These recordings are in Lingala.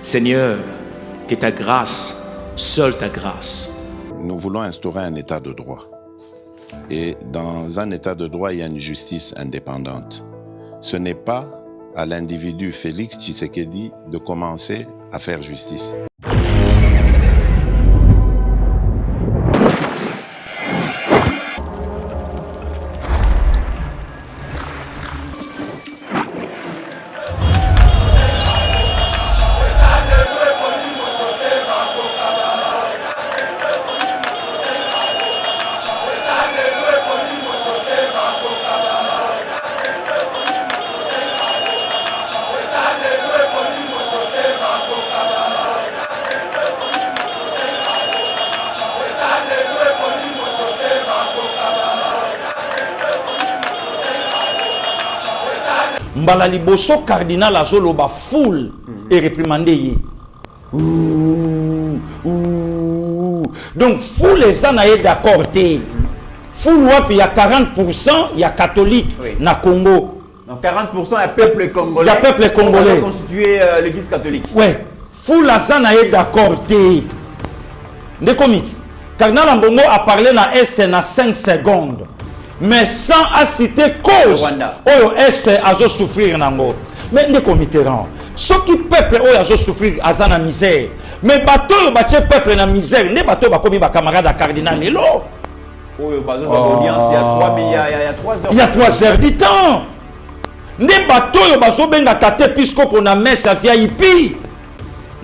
Seigneur, que ta grâce, seule ta grâce. Nous voulons instaurer un état de droit. Et dans un état de droit, il y a une justice indépendante. Ce n'est pas à l'individu Félix Tshisekedi de commencer à faire justice. Mbala liboso cardinal azoloba foule et réprimandé ye. Donc foule les en est d'accord té. Foule il y a 40% il y a catholique na Congo. Donc 40% est peuple congolais. Il y a peuple congolais constitué l'église catholique. Ouais. Foule en est d'accord té. De comités. Cardinal Ambongo a parlé na est na 5 secondes. Mais sans citer cause, oh est azo souffrir nango. Mais ne committeront. Ce qui peuple oh azo souffrir azana misère. Mais bateau bache peuple na misère. Ne bateau ba komi ba camarade cardinal lelo. Oh bateau audience il y a 3 milliards, il y a 3 heures. Il y a 3 heures du temps. Ne bateau bazo benga tate épiscope na messe à VIP.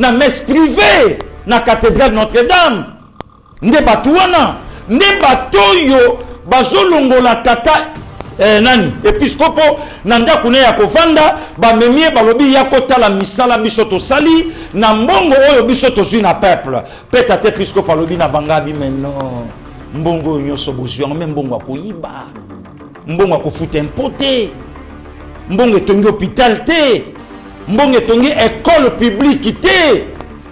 Na messe privée na cathédrale Notre-Dame. Ne bateau wana. Ne bateau yo bazolongola tata nani episkopo nanda kune ya kovanda bamemie balobi ya kotala misala biso tosali na mbongo oyo biso tozwi na peuple pe tata episkopo alobi na bangabi meno mbongo nyonso bozwi yango me mbongo akoyiba mbongo akofuta impo te mbongo etongi hôpital te mbongo etongi école publique te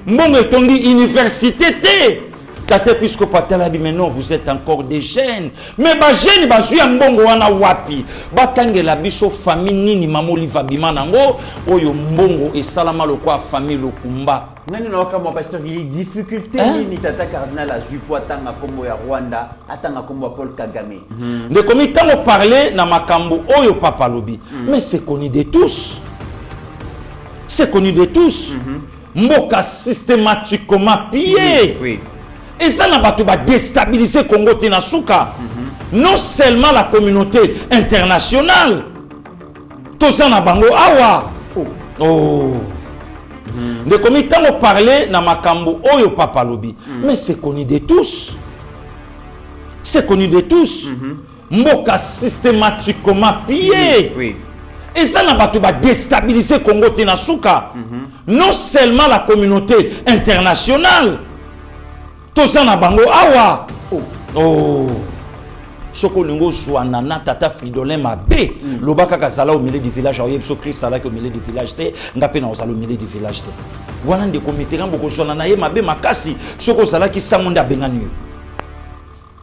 mbongo etongi université te. Tata Episcopat Talabi, mais non, vous êtes encore des jeunes. Mais les jeunes, ils sont mbongo wana wapi. Batange la biso famille nini mamoli vabima nango. Oyo mbongo et salama lo kwa famille lo kumba. Nani na wakama pasteur il y a difficulté ni tata cardinal a jupo atanga kombo ya Rwanda, atanga kombo Paul Kagame. De komi tango parler na makambo oyo papa lobi. Mais c'est connu de tous. C'est connu de tous. Mboka systématiquement pillé. Oui. Et ça n'a pas déstabilisé Congo Tinasuka. Non seulement la communauté internationale. Tout ça n'a bango awa. Oh. De comités ont parlé na makambo oyo papa lobi. Mais c'est connu de tous. C'est connu de tous. Mboka systématiquement pillé. Oui. Et ça n'a pas déstabilisé Congo Tinasuka. Non seulement la communauté internationale. Toza na bango awa. Oh. Soko lingo zwana na tata Fridolin mabe. Lobaka kazala au milieu du village. Aoye biso Christ ala au milieu du village te. Ngape na ozala au milieu du village te. Wana nde komite ngambo ko zwana na ye mabe makasi. Soko zala ki sangonda bengani yo.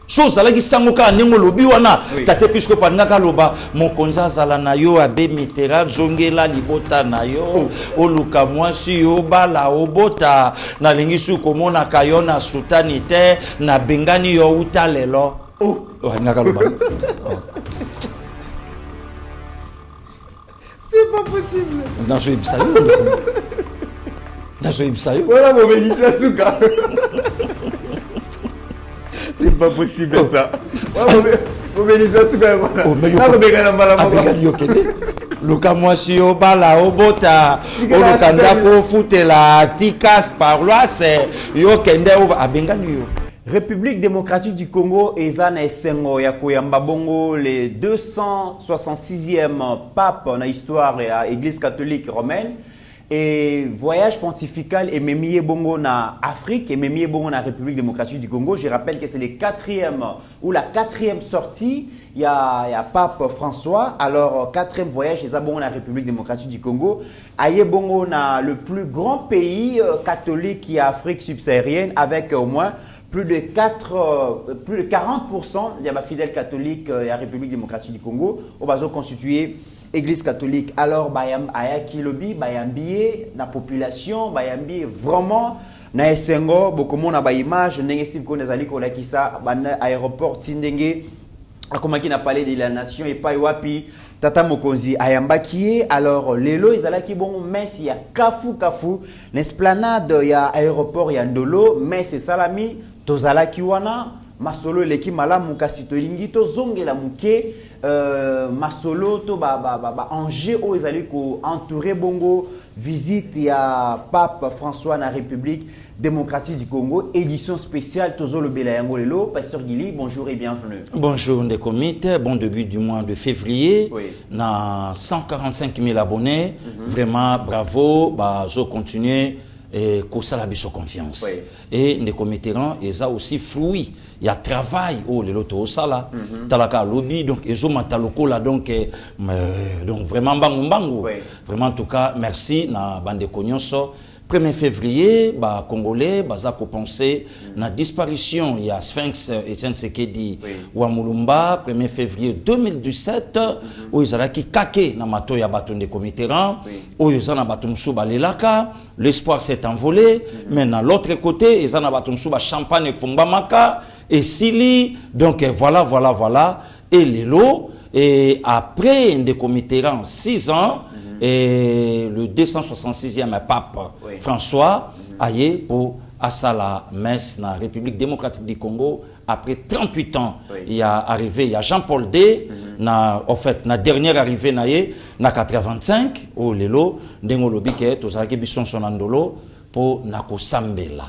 Soko zala ki sangoka nengo lobi wana. Tata puisque pananga loba mokonza zala na yo abe mitera zongela libota na yo. Oluka mwasi yo bala obota na lingisu komona kayona sultani te na bengani yo utalelo. Oh, ngaka loba. C'est pas possible. Dans ce ibsayo. Dans ce ibsayo. Voilà mon Mélissa Souka. C'est pas possible ça. Mon Mélissa Souka. Oh, mais yo kende. Luka mwasi yo bala obota. Oluka ndako futela tikas paroisse yo kende over abengani yo. République démocratique du Congo et Zana Essengo ya koyamba bongo le 266e pape dans l'histoire de l'Église catholique romaine et voyage pontifical et Memie bongo na Afrique et Memie bongo na République démocratique du Congo. Je rappelle que c'est le 4e ou la 4e sortie. Il y a pape François. Alors 4e voyage chez bongo na République démocratique du Congo. Aye bongo na le plus grand pays catholique qui est Afrique subsaharienne avec au moins plus de 40% il y a ma fidèle catholique et la République démocratique du Congo au bazo constitué Église catholique. Alors ayaki lobi bayambié na population bayambié vraiment na esengo bokomo na ba image ndenge Steve Konde azali ko lakisa bana aéroport tindenge akomaki na palais de la nation et pas wapi tata mokonzi ayambaki. Alors lelo ezalaki bon messe ya kafu l'esplanade ya aéroport ya Ndolo messe salami tozalaki wana masolo leki malamu kasi tolingi tozongela muke masolo to ba Angers o ezali ko entourer bongo visite ya Pape François na République démocratique du Congo, édition spéciale Tozo le Belayango Lelo. Pasteur Guili, bonjour et bienvenue. Bonjour des comités, bon début du mois de février. Oui. Na 145 000 abonnés, vraiment bravo, zo continuer et ça la biso confiance. Oui. Et les comités et ça aussi fruit. Il y a travail oh le loto sala talaka lobby donc ezo mataloko là donc vraiment bango. Oui. Vraiment en tout cas merci na bande konyonso. 1er février, bah Congolais, baza ko penser na disparition il y a Sphinx Etienne Tshisekedi wa Mulumba 1er février 2017 où ils ont qui kake na mato ya bato de comité où ils ont bato musu balelaka l'espoir s'est envolé mais dans l'autre côté ils ont bato musu ba champagne fumbamaka et sili donc voilà et lelo et après des comités 6 ans et le 266e pape François aye pour asala messe na République démocratique du Congo après 38 ans il y a arrivé il y a Jean-Paul D na en fait na dernière arrivée na ye na 85 au lelo ndengo lobi ke tozalaki bison sonandolo pour na kosambela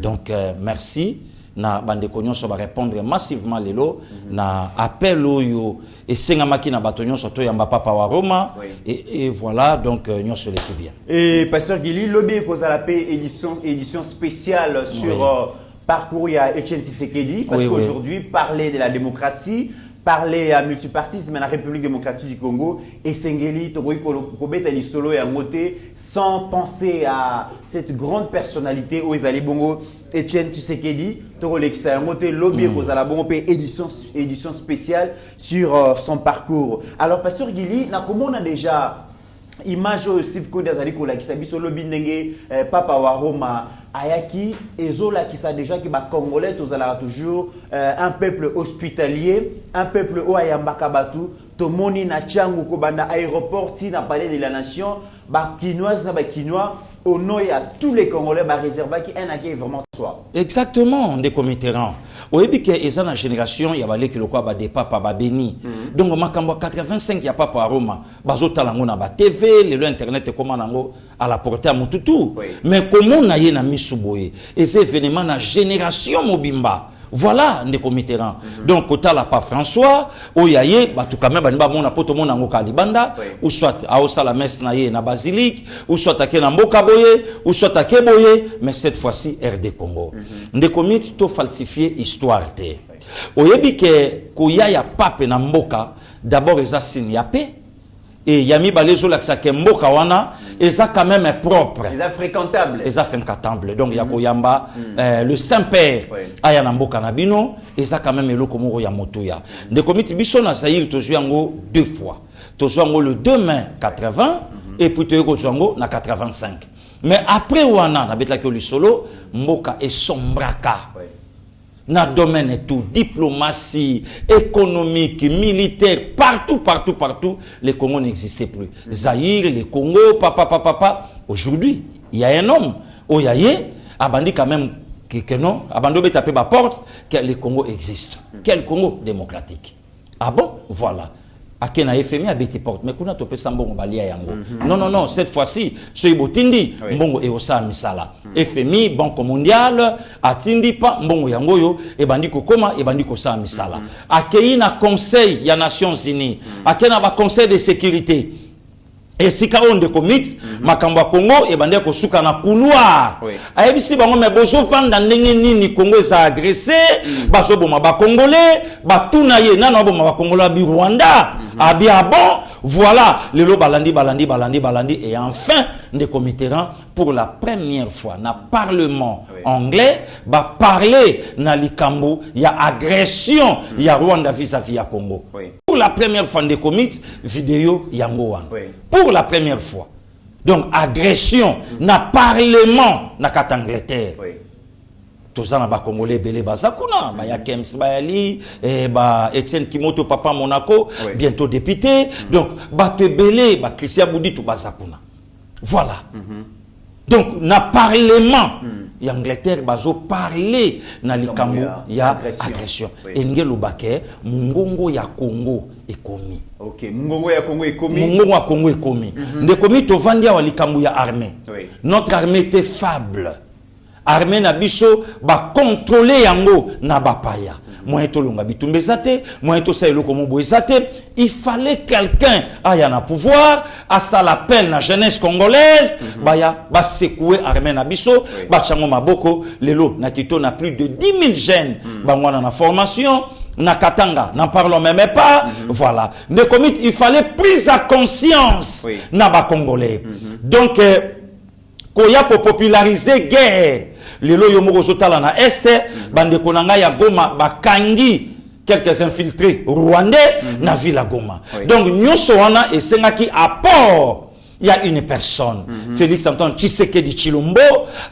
donc merci na bande konyoso va répondre massivement lelo na appel oyo et sengamaki na batonyo soto yamba papa wa Roma et voilà donc nyonso le tout bien. Et pasteur Guili lobi kozala pe édition spéciale sur parcours ya Etienne Tshisekedi parce qu'aujourd'hui parler de la démocratie, parler à multipartisme dans la République démocratique du Congo et Sengeli Togoy Kobeta Lisolo et Amoté sans penser à cette grande personnalité où ils allaient bongo Etienne Tshisekedi Togolekisa Amoté lobby kozala bongo pe édition spéciale sur son parcours. Alors pasteur Guili na comment on a déjà image Steve Konde azali ko lakisa biso lobby ndenge papa wa Roma ayaki ezola qui sa déjà que ba congolais tozala toujours un peuple hospitalier, un peuple o ayambaka batu tomoni na changu ko banda aéroport ti na palais de la nation ba kinoise na ba kinois au nom à tous les Congolais ba réserva qui un accueil vraiment soi. Exactement des comités au ebi que eza na génération ya baleki lokwa ba de papa ba beni donc makambo 85 ya papa à Roma bazotala ngo na ba TV le internet comment nango à la portée à mututu mais comment na ye na misuboye et ces événements na génération mobimba. Voilà des comités donc kota la pas François oyaye batu quand même ba mona poto mona ngo kalibanda ou soit a osala messe na ye na basilique ou soit take na mboka boye ou soit take boye mais cette fois-ci RD Congo des comités to falsifier histoire té oyebi ke koya ya pape na mboka d'abord eza signe ya paix et yami balezo laksa ke mboka wana eza quand même propre eza fréquentable donc ya koyamba le Saint-Père aya na mboka na bino eza quand même eloko moko ya motuya de komiti biso na Zaïre tozwi yango deux fois tozwi yango le 2 mai 80 et puis toyeko yango na 85 mais après wana na betlaki lisolo mboka esombraka na domaine et tout, diplomatie, économique, militaire, partout, le Congo n'existait plus. Zaïre, le Congo, papa. Aujourd'hui, il y a un homme, Oyaye, abandi quand même que non, abando be taper ma porte, que le Congo existe. Quel Congo démocratique? Ah bon? Voilà. Akena FMI a bêté porte mais kuna topé sambongo balia yango non cette fois-ci soy botindi mbongo e osa misala FMI Banque mondiale atindi pa mbongo yango yo e bandiko koma e bandiko sa misala akeina conseil ya Nations Unies akena ba conseil de sécurité et si ka on de commit makambo Congo e bande ko suka na couloir ayebisi bango me bozo vanda ndenge nini Congo eza agressé bazo boma ba congolais ba tuna ye nana boma ba congolais bi Rwanda abia bon voilà le lo balandi et enfin des comités pour la première fois na parlement anglais ba parler na likambo ya agression ya Rwanda vis-à-vis ya Congo pour la première fois des comics vidéo yango wana. Oui. Pour la première fois. Donc agression na parlement na kat Angleterre. Oui. Tous ça na ba congolais belé bazakuna ba ya Kems Bayali ba Etienne Kimoto papa Monaco Oui. bientôt député. Donc ba te belé ba Christian Boudi tout bazakuna. Voilà. Donc na parlement Angleterre bazo parler na likambo ya agression. Oui. Enge lobake mungongo ya Congo ekomi. Ok, Mungongo ya Congo est commis. Mungongo ya Congo ekomi. Ndekomi to vandia wa likambo ya armée. Oui. Notre armée était faible. Armée na biso ba contrôler yango na bapaya. Moyen to longa bitumbe zate, moyen to sa eloko mo boezate, il fallait quelqu'un aya na pouvoir, à ça l'appel na jeunesse congolaise, ba secouer armée na biso, ba chango maboko, lelo na kito na plus de 10 000 jeunes, ba mwana na formation, na Katanga, n'en parlons même pas, voilà. Il fallait prise à conscience Oui. na ba congolais. Donc koya pour populariser guerre. Lelo yomoko zotala na este bande konanga ya Goma bakangi quelques infiltrés rwandais na ville Goma. Oui. Donc nyoso wana esengaki apport il y a une personne Félix Antoine Tshisekedi Tshilombo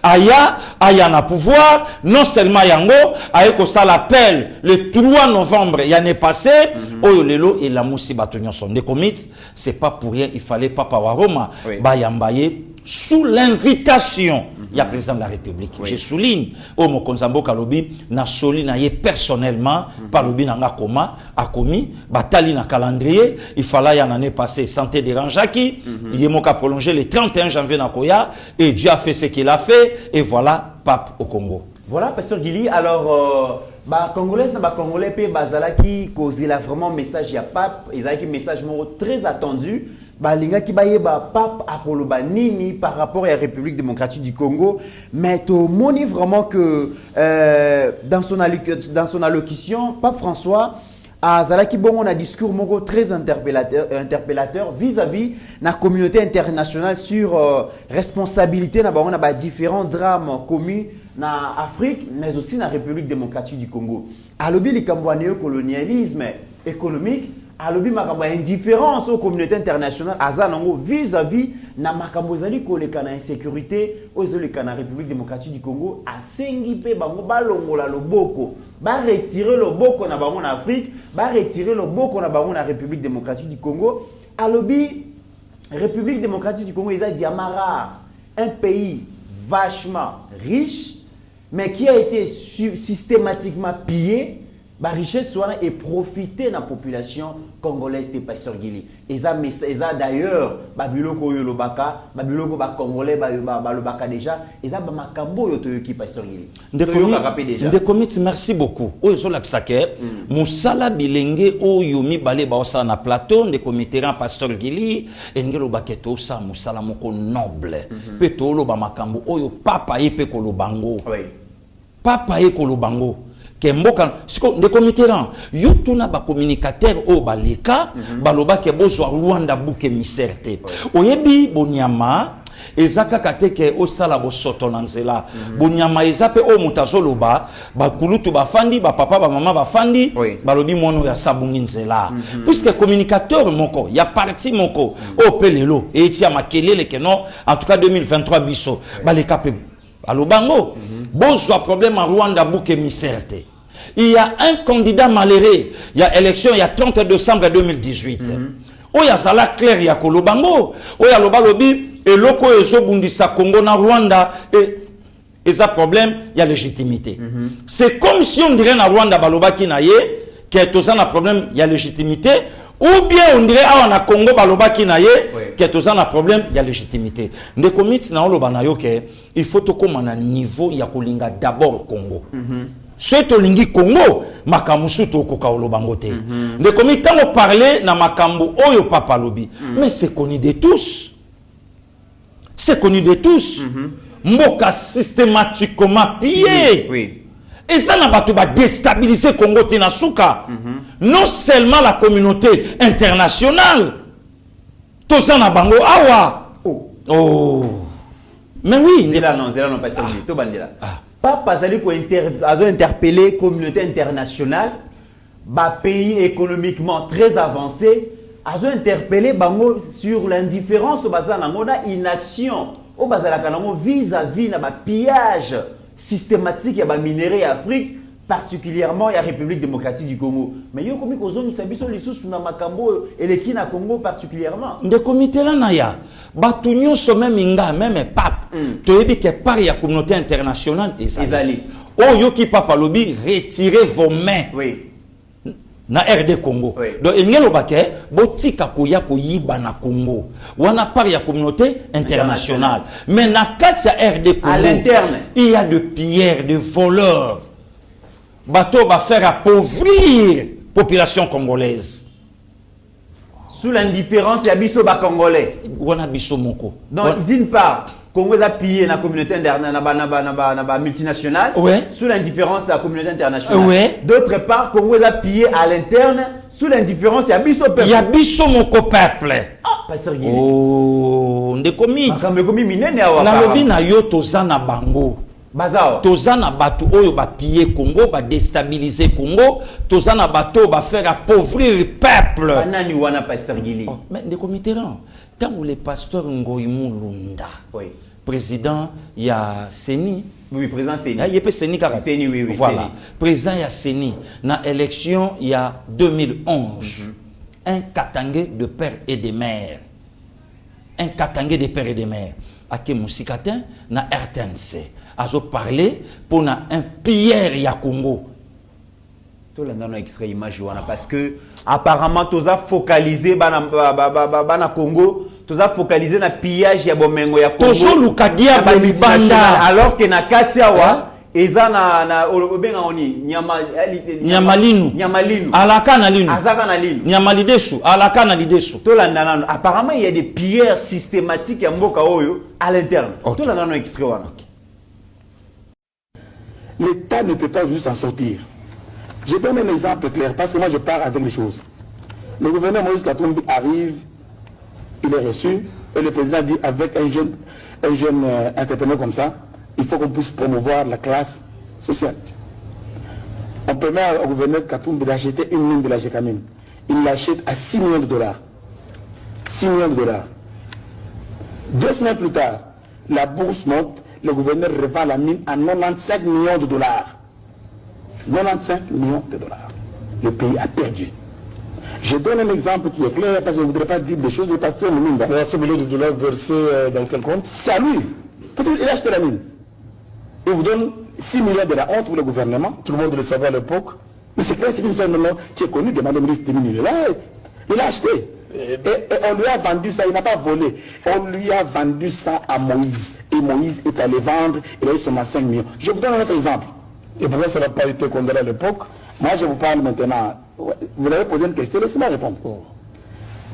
aya na pouvoir non seulement yango ayeko ça l'appel le 3 novembre l'année passée oyo lelo et la musi batonyo son de commit c'est pas pour rien il fallait papa wa Roma Oui. bayambaye sous l'invitation il y a président de la République. Oui. Je souligne au Mokonzambo Kalobi na soli na ye personnellement par lobi nanga koma a commis batali na calendrier il fallait y en année passée santé dérangeaki il est moka prolongé le 31 janvier na Koya et Dieu a fait ce qu'il a fait et voilà pape au Congo. Voilà, Pasteur Gili. Alors, Congolais, Congolais, Bazalaki, il a vraiment message à pape. Ils ont un message très attendu. Balinga ki baye ba pape akoloba nini par rapport à la République démocratique du Congo, mais to moni vraiment que dans son allocution, Pape François a zalaki bon on a discours moko très interpellateur vis-à-vis la communauté internationale sur responsabilité na on a différents drames commis na Afrique mais aussi na République démocratique du Congo. Alobi likambo néocolonialisme économique alobi makambo indifférence aux communautés internationales azanango vis-à-vis na makambo zali koleka na insécurité ozoleka na République démocratique du Congo asengi pe bango balongola loboko ba retirer loboko na bango na Afrique ba retirer loboko na bango na République démocratique du Congo alobi République démocratique du Congo est diamant rare un pays vachement riche mais qui a été systématiquement pillé. La richesse soit et profiter de la population congolaise de Pasteur Gili. Et ça d'ailleurs, Babiloko Yolobaka, Babiloko Congolais, Balobaka déjà, et ça Makambo Yotoyoki Pasteur Gili. Ndekomit, merci beaucoup. O Zola Ksake, Moussala Bilenge, O Yomi Bale Baosa na plateau, Ndekomitera Pasteur Gili, Engelo Baketo Sa, Moussala Moko noble. Petolo Bamakambo, Oyo Papa Epe Kolobango. Papa Epe Kolobango. Kemboka siko ndekomitera yutuna ba communicateur o baleka baloba ke bozwa Rwanda buke miserte oyebi bonyama ezaka kateke osala bosoto na nzela bonyama ezape o mutazoloba bakulutu bafandi ba papa ba mama bafandi balobi mono ya sabungi nzela puisque communicateur moko ya parti moko o pelelo etia makelele ke non en tout cas 2023 biso baleka pe alobango bozwa problème en Rwanda buke miserte. Il y a un candidat malheureux. Il y a élection, il y a 30 décembre 2018. Il y a Zala Claire, il y a Kolobango. Il y a Lobalobi, et Loko Ezo Bundisa Congo na Rwanda. Et ça problème, il y a légitimité. C'est comme si on dirait na Rwanda Baloba Kinaye, qui est aussi un problème, il y a légitimité. Ou bien on dirait ah on a Congo Baloba Kinaye, qui est aussi un problème, il y a légitimité. Ndekomit na Oloba na yoke, il faut to comme un niveau, il y a Kolinga d'abord Congo. C'est au lingi Congo, makamusu to koka olobangote. De comme tant parler na makambo oyo papa lobi. Mais c'est connu de tous. C'est connu de tous. Mboka systématiquement pillé. Oui. Et ça n'a pas tout déstabiliser Congo Tenasuka. Non seulement la communauté internationale. Tout ça na bango awa. Oh. Mais oui. C'est là non, pas ça. Papa Zali a interpellé la communauté internationale. pays économiquement très avancé, a interpellé bango sur l'indifférence au bazar na inaction au bazar vis-à-vis na pillage systématique ya ba minerais Afrique, particulièrement la République démocratique du Congo. Mais yo komi kozongi sabiso lisusu na makambo eleki na Congo particulièrement. De comité là na ya batu nyonso même inga même pape toyebi ke par ya communauté internationale ezali. Oyo ki papa lobi retirez vos mains. Oui. Na RD Congo. Oui. Donc engelo bake botika koya koyiba na Congo. Wana par ya communauté internationale. Mais na kati ya RD Congo, à l'interne, il y a de pilleurs, de voleurs. Bateau va faire appauvrir la population congolaise. Sous l'indifférence, il y a biso ba congolais. Wana biso moko. Donc d'une part, Congo a pillé la communauté multinationale. Ouais. Sous l'indifférence, la communauté internationale. Ouais. D'autre part, Congo a pillé à l'interne. Sous l'indifférence, il y a biso peuple. Il y a biso moko peuple. Ah, pasteur Guy. Oh, ndekomi. Makambe komi minene awa. Na lobi na yo tozana bango. Bazao. Tozana batu oyo ba piller Congo, ba déstabiliser Congo, tozana bato ba faire appauvrir le peuple. Banani wana pasteur Guy. Oh, mais de comité là, tant où le pasteur Ngoïmou Lunda, Oui. président il y a Seni. Oui, président Seni. Il y a Seni Karate. Seni, oui, oui. Voilà. Seni. Président il y a Seni. Na élection il y a 2011. Un katangé de père et de mère. Un katangé de père et de mère. Ake Mousikatin na RTNC. Azo parlé pour na un pilleur ya Congo. Tout le monde a extrait image parce que apparemment tous a focalisé bana Congo, tous a focalisé na pillage ya bomengo ya Congo. Tozo lukadia ba libanda alors que na katia wa eza na obenga oni nyamalinu alaka na linu azaka na linu nyamalidesu alaka na lidesu. Tout le monde apparemment il y a des pilleurs systématiques ya mboka oyo à l'interne. Tout le monde a extrait wana. L'État ne peut pas juste s'en sortir. Je donne un exemple clair, parce que moi je pars avec les choses. Le gouverneur Moïse Katumbi arrive, il est reçu, et le président dit avec un jeune entrepreneur comme ça, il faut qu'on puisse promouvoir la classe sociale. On permet au gouverneur Katumbi d'acheter une mine de la Gécamine. Il l'achète à 6 millions de dollars. 6 millions de dollars. 2 semaines plus tard, la bourse monte. Le gouverneur revend la mine à 95 millions de dollars. 95 millions de dollars. Le pays a perdu. Je donne un exemple qui est clair parce que je ne voudrais pas dire des choses, mais parce que le mine. 95 millions de dollars versés dans quel compte? C'est à lui. Parce qu'il a acheté la mine. Il vous donne 6 millions de la honte pour le gouvernement. Tout le monde le savait à l'époque. Mais c'est clair, c'est une femme qui est connue de Madame ministre des Mines. Il a acheté. Et on lui a vendu ça, il n'a pas volé. On lui a vendu ça à Moïse. Et Moïse est allé vendre, il a eu seulement 5 millions. Je vous donne un autre exemple. Et pourquoi ça n'a pas été condamné à l'époque? Moi je vous parle maintenant. Vous avez posé une question, laissez-moi répondre.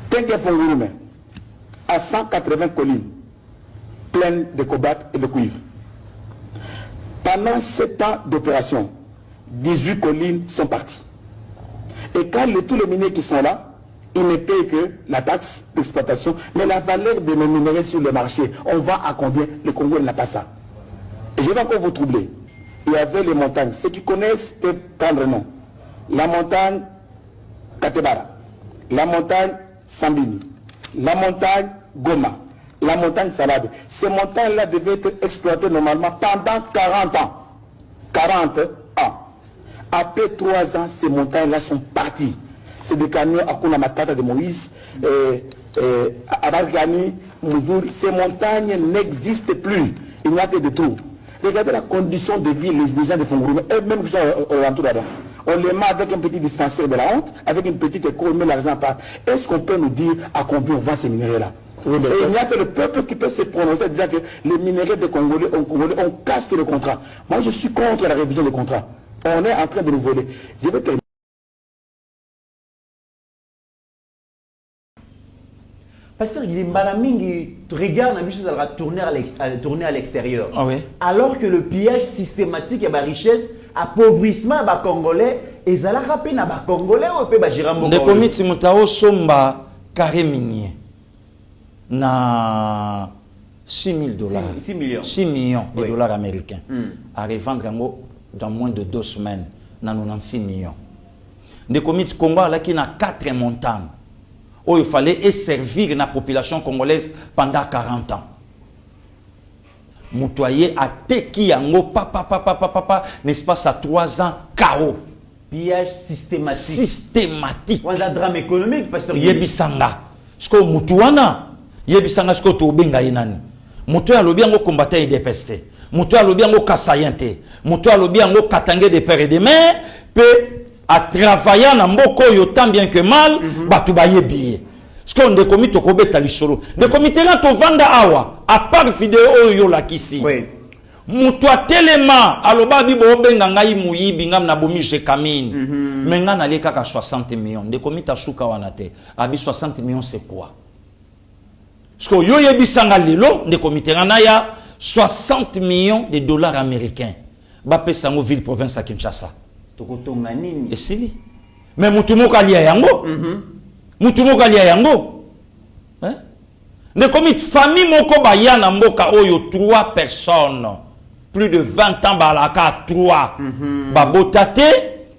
Tenke Fongurume, à 180 collines, pleines de cobalt et de cuivre. Pendant 7 ans d'opération, 18 collines sont parties. Et quand tous les miniers qui sont là, ils ne payent que la taxe d'exploitation, mais la valeur de nos minerais sur le marché, on vend à combien? Le Congo n'a pas ça. Et je vais encore vous troubler. Il y avait les montagnes. Ceux qui connaissent peuvent prendre nom. La montagne Katebara, la montagne Sambini, la montagne Goma, la montagne Salade. Ces montagnes-là devaient être exploitées normalement pendant 40 ans. 40 ans. Après 3 ans, ces montagnes-là sont parties. C'est des camions à Kuna Matata de Moïse, Abargani, Mouzour. Ces montagnes n'existent plus. Il n'y a que des trous. Regardez la condition de vie des gens de Fongourou, eux-mêmes qui sont alentours là-bas. On les met avec un petit dispensaire de la honte, avec une petite école, on met l'argent à part. Est-ce qu'on peut nous dire à combien on vend ces minéraux-là? Et il n'y a que le peuple qui peut se prononcer, disant que les minéraux de Congolais, on casse le contrat. Moi, je suis contre la révision des contrats. On est en train de nous voler. Je vais terminer. Pasteur, il est malamingi, regarde la mission, ça va tourner à l'extérieur. Ah oui. Alors que le pillage systématique et la richesse, appauvrissement des Congolais, et ça l'a rappelé à les Congolais ou peut les Girambo. De comité Moutao Somba carré minier na 6 000 dollars. 6 millions. 6 millions de Oui. dollars américains. À revendre dans moins de 2 semaines, na 96 millions. de comité Congo là qui na 4 montagnes où il fallait servir la population congolaise pendant 40 ans. Moutoyer a teki yango papa n'est-ce pas ça 3 ans KO. Pillage systématique. On a un drame économique parce que yebisanga. Sko mutuana yebisanga sko to benga inani. Mutu alobi yango combattant IDPS. Mutu alobi yango kasayente. Mutu alobi yango katangé de père et de mère peut à travailler na mboko yo tant bien que mal batu ba yebi. Sko nde komito ko beta lisolo. Nde komite na to vanda awa à part vidéo yo la kisi. Oui. Mutu atelema aloba bibo benga ngai muyibi ngam na bomi je kamine. Menga na leka ka 60 millions. Nde komita suka wana te. Abi 60 millions c'est quoi? Parce que yo yebisanga lelo nde komite na ya 60 millions de dollars américains. Ba pesa ngo ville province à Kinshasa. Tokotonga nini? Esili. Mais mutu moka lia yango. Mutu moka lia yango. Hein? Ne komite famille moko ba ya na mboka oyo 3 personnes. Plus de 20 ans balaka 3. Ba botate,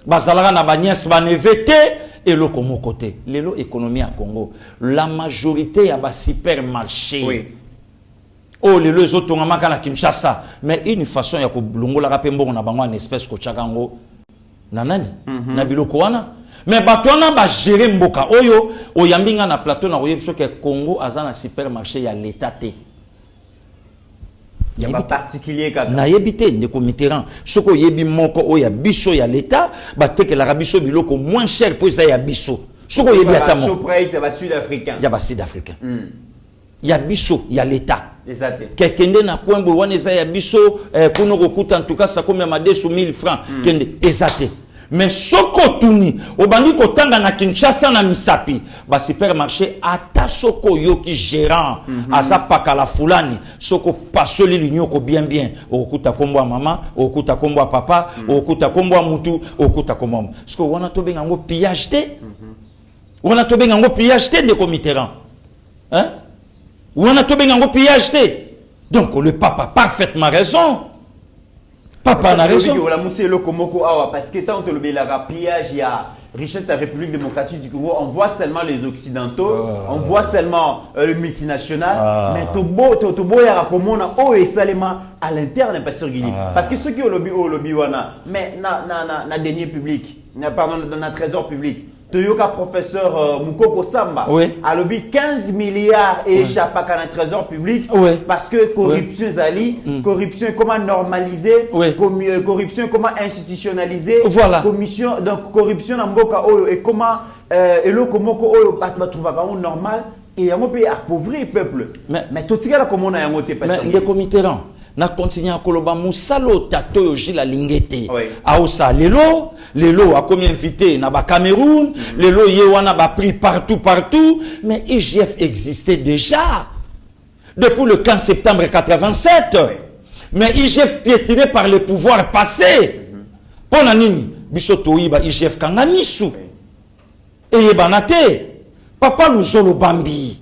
bazalaka na ba nièce ba nevete et le komo côté. Lelo économie à Congo, la majorité ya ba supermarché. Oui. Oh lelo ezotonga maka na Kinshasa, mais une façon ya ko longola ka pembo na bango en espèce ko tchakango. Nanani? Na biloko wana. Mais batwana ba gérer mboka oyo oyambinga na plateau na oyebso ke Congo azana supermarché ya l'état té. Il y a pas particulier kaka. Na yebité ndeko Mitterrand. Soko yebi moko oya biso ya l'état, ba teke la biso biloko moins cher pour ça ya biso. Soko yebi atamo. Shoprite c'est ba sud-africain. Ya ba sud-africain. Ya biso ya l'état. Exact. Kekende na kwembo wana eza ya biso kuno kokuta en tout cas ça comme ma 1000 francs kende exact. Mais soko tuni obandi kotanga na Kinshasa na Misapi ba supermarché ata soko yoki gérant asa pakala fulani soko pasoli l'union ko bien okuta kombo mama okuta kombo papa okuta kombo mutu okuta kombo soko wana to benga ngo pillage te wana to benga ngo pillage te de Mitterrand hein wana to benga ngo pillage te donc le papa a parfaitement raison. Papa a raison. Parce que tant que le pillage, il y a richesse de la République démocratique du Congo, on voit seulement les Occidentaux, on voit seulement le multinational, mais tout beau, il y a à l'interne, pas sûr. Parce que ceux qui ont lobby, mais na denier public, pardon, dans le trésor public. Toyoka professeur Moukoko Samba a lobby 15 milliards et échappe à un trésor public parce que corruption zali, corruption comment normaliser, corruption comment institutionnaliser, commission donc corruption dans Mboka Oyo et comment eloko moko oyo bat trouva normal et yango pe appauvrir peuple. Mais tout ça comment na yango te mais le comité rang na continuer à koloba musalo tato yo jila lingete aosa lelo a comme invité na ba Cameroun lelo yewana ba pris partout mais IGF existait déjà depuis le 15 septembre 87 mais IGF piétiné par le pouvoir passé pona nini biso toyiba IGF kanga misu et yebanate papa Luzolo Bambi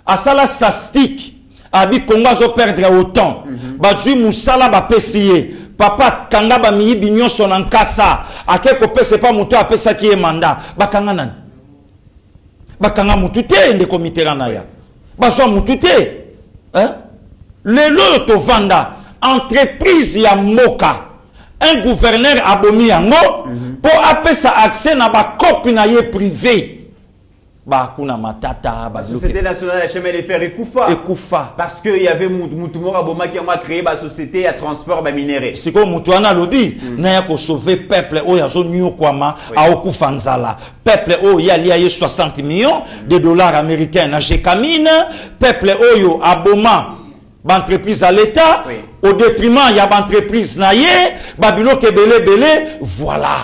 asala statistique abi Congo zo perdre autant badui musala ba pesier papa kanga ba mi binyon son nkasa akeko pese pas moto apesa ki e mandat bakanga nani bakanga mutute nde comité ranaya baso mutute hein lelo to vanda entreprise ya moka un gouverneur abomi yango pour apesa accès na ba copie na ye privé. Ba kuna matata ba société nationale de chemin de fer Ekoufa parce que il y avait Moutoumora Boma qui a créé ba société à transport ba minéré c'est comme Moutoana lobby na ya ko sauver peuple o ya zo nyo kwama a okufa nzala peuple o ya lia 60 millions de dollars américains na Jekamine peuple oyo aboma ba entreprise à l'état au détriment il y a ba entreprise na ye ba biloko belé voilà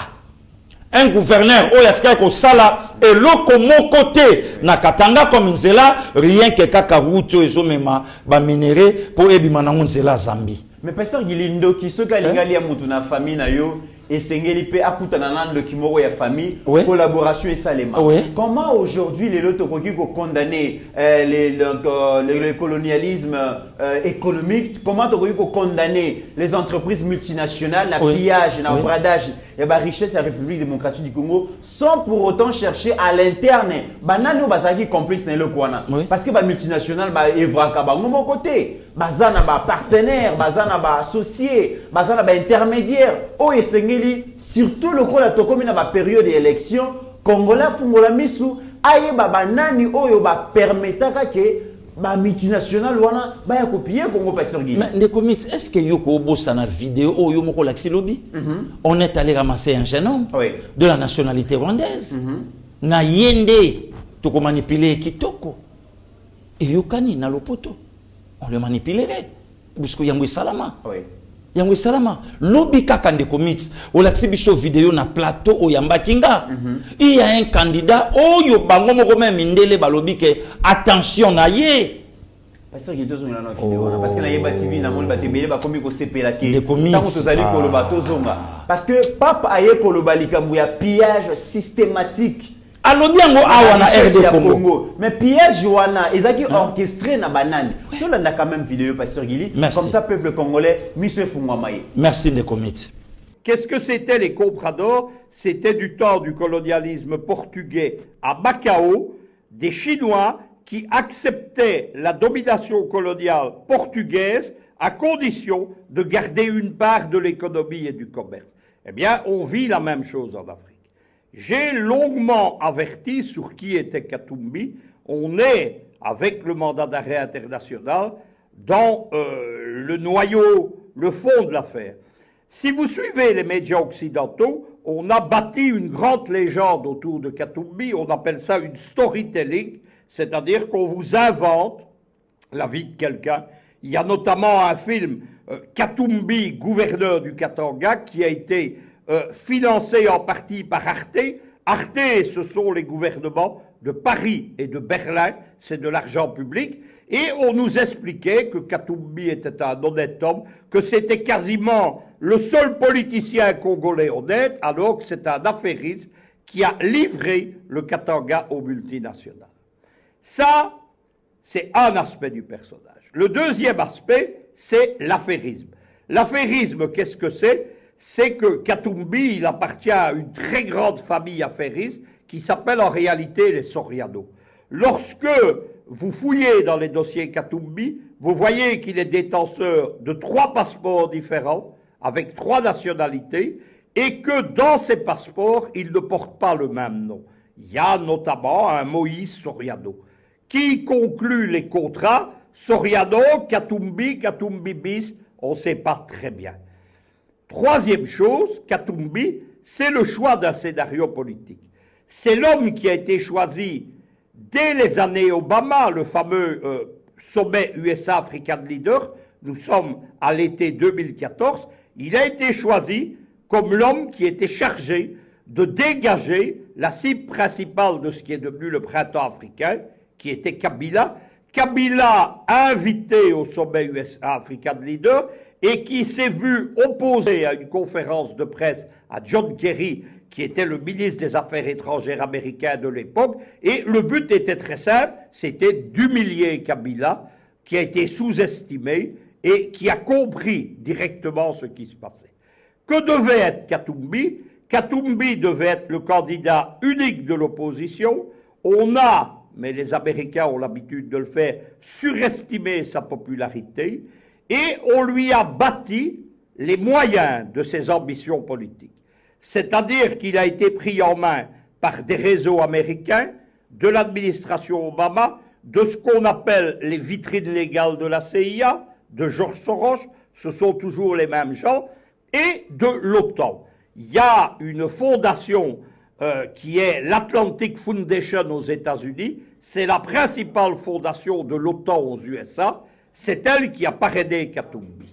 un gouverneur oyatika ko sala et loko mon côté na katanga comme nzela rien que kaka route ezomema ba minéré pour ebima na nzela Zambie. Mais pasteur Gilindo qui se galingali ya mutu na famille na yo et Sengeli akutana na document ya famille, Ouais. collaboration et salema. Ouais. Comment aujourd'hui les lotos qui condamner le colonialisme économique, comment tu peux condamner les entreprises multinationales, le Oui. pillage, le Oui. bradage et la richesse de la République démocratique du Congo sans pour autant chercher à l'interne banani ou bazaki complice dans le coin Oui. parce que les multinationales ba evraka ba mon côté bazana ba partenaire bazana ba associé bazana ba intermédiaire o esengeli surtout le rôle to comme na ba période d'élection Congolais fungola misu aye ba banani oyo ba permetaka que ba multinationale wana ba ya copier Congo pasteur Guy. Mais est-ce que yoko bossa na vidéo o yo moko laxi lobby? On est allé ramasser un jeune homme Oui. de la nationalité rwandaise. Na yende to ko manipuler kitoko. Et yokani na lopoto. On le manipulerait. Busco yango salama. Oui. Yango salama. Lobby kaka ndeko mix. O laxi biso vidéo na plateau o yamba kinga. Il y a un candidat oyo bango moko même ndele balobi ke attention na ye. Pasteur Guy tozonga na vidéo parce que na yeba TV na moni batebele ba komi ko sepela ke Ndeko mix. tango tozali koloba tozonga parce que papa aye koloba likambo ya pillage systématique. Alobi yango awa na richesse RD ya Congo. Mais pillage wana ezaki orchestré na banane. Tolanda quand même vidéo pasteur Guy. Merci. Comme ça peuple congolais miso fungwa maye. Merci ndeko mix. Qu'est-ce que c'était les compradors? C'était du temps du colonialisme portugais à Macao, des Chinois qui acceptaient la domination coloniale portugaise à condition de garder une part de l'économie et du commerce. Eh bien, on vit la même chose en Afrique. J'ai longuement averti sur qui était Katumbi. On est, avec le mandat d'arrêt international, dans le noyau, le fond de l'affaire. Si vous suivez les médias occidentaux, on a bâti une grande légende autour de Katumbi, on appelle ça une storytelling, c'est-à-dire qu'on vous invente la vie de quelqu'un. Il y a notamment un film, Katumbi, gouverneur du Katanga, qui a été financé en partie par Arte. Arte, ce sont les gouvernements de Paris et de Berlin, c'est de l'argent public. Et on nous expliquait que Katumbi était un honnête homme, que c'était quasiment le seul politicien congolais honnête, alors que c'est un affairiste qui a livré le Katanga aux multinationales. Ça, c'est un aspect du personnage. Le deuxième aspect, c'est l'affairisme. L'affairisme, qu'est-ce que c'est? C'est que Katumbi, il appartient à une très grande famille affairiste qui s'appelle en réalité les Soriano. Lorsque vous fouillez dans les dossiers Katumbi, vous voyez qu'il est détenteur de 3 passeports différents, avec 3 nationalités, et que dans ces passeports, il ne porte pas le même nom. Il y a notamment un Moïse Soriano, qui conclut les contrats Soriano, Katumbi, Katumbi bis, on ne sait pas très bien. Troisième chose, Katumbi, c'est le choix d'un scénario politique. C'est l'homme qui a été choisi dès les années Obama, le fameux sommet USA-African Leader, nous sommes à l'été 2014, il a été choisi comme l'homme qui était chargé de dégager la cible principale de ce qui est devenu le printemps africain, qui était Kabila. Kabila invité au sommet USA-African Leader et qui s'est vu opposé à une conférence de presse à John Kerry, qui était le ministre des Affaires étrangères américain de l'époque, et le but était très simple, c'était d'humilier Kabila, qui a été sous-estimé et qui a compris directement ce qui se passait. Que devait être Katumbi? Katumbi devait être le candidat unique de l'opposition. On a, mais les Américains ont l'habitude de le faire, surestimé sa popularité, et on lui a bâti les moyens de ses ambitions politiques. C'est-à-dire qu'il a été pris en main par des réseaux américains, de l'administration Obama, de ce qu'on appelle les vitrines légales de la CIA, de George Soros, ce sont toujours les mêmes gens, et de l'OTAN. Il y a une fondation qui est l'Atlantic Foundation aux États-Unis, c'est la principale fondation de l'OTAN aux USA, c'est elle qui a parrainé Katumbi.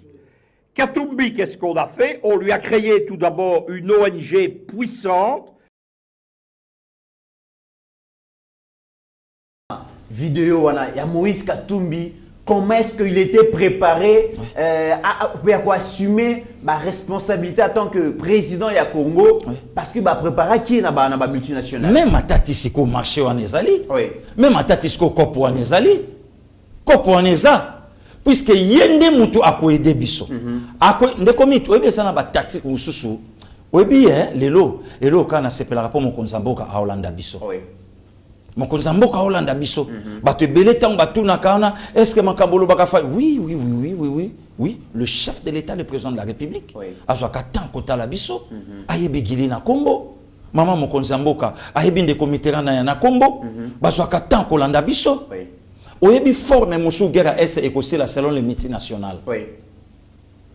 Katumbi, qu'est-ce qu'on a fait? On lui a créé tout d'abord une ONG puissante. Vidéo wana ya Moïse Katumbi comment est-ce qu'il était préparé à assumer ma responsabilité en tant que président du Congo, parce qu'il va préparer qui est dans la multinationale. Même à Tatisiko marché en Ezali. Oui. Même à Tatisiko Kopo en Ezali. Kopo en Eza. Puisque yende mutu akoyede biso. Ndekomit, oyebi sana ba tactique mususu. Oyebi lelo kana sepela rapport mon konzamboka a Hollanda biso. Oui. Mon konzamboka a Hollanda biso. Bato belé tang batuna kana est-ce que makabolo baka fa oui, le chef de l'État, le président de la République. Oui. Azwaka tan kota la biso. Ayebi gili na Kombo. Maman mon konzamboka ayebi nde komitera na Kombo. Bazwaka tan kolanda biso. Oui. Oyebi forme musu guerre est écossais selon les multinationales. Oui.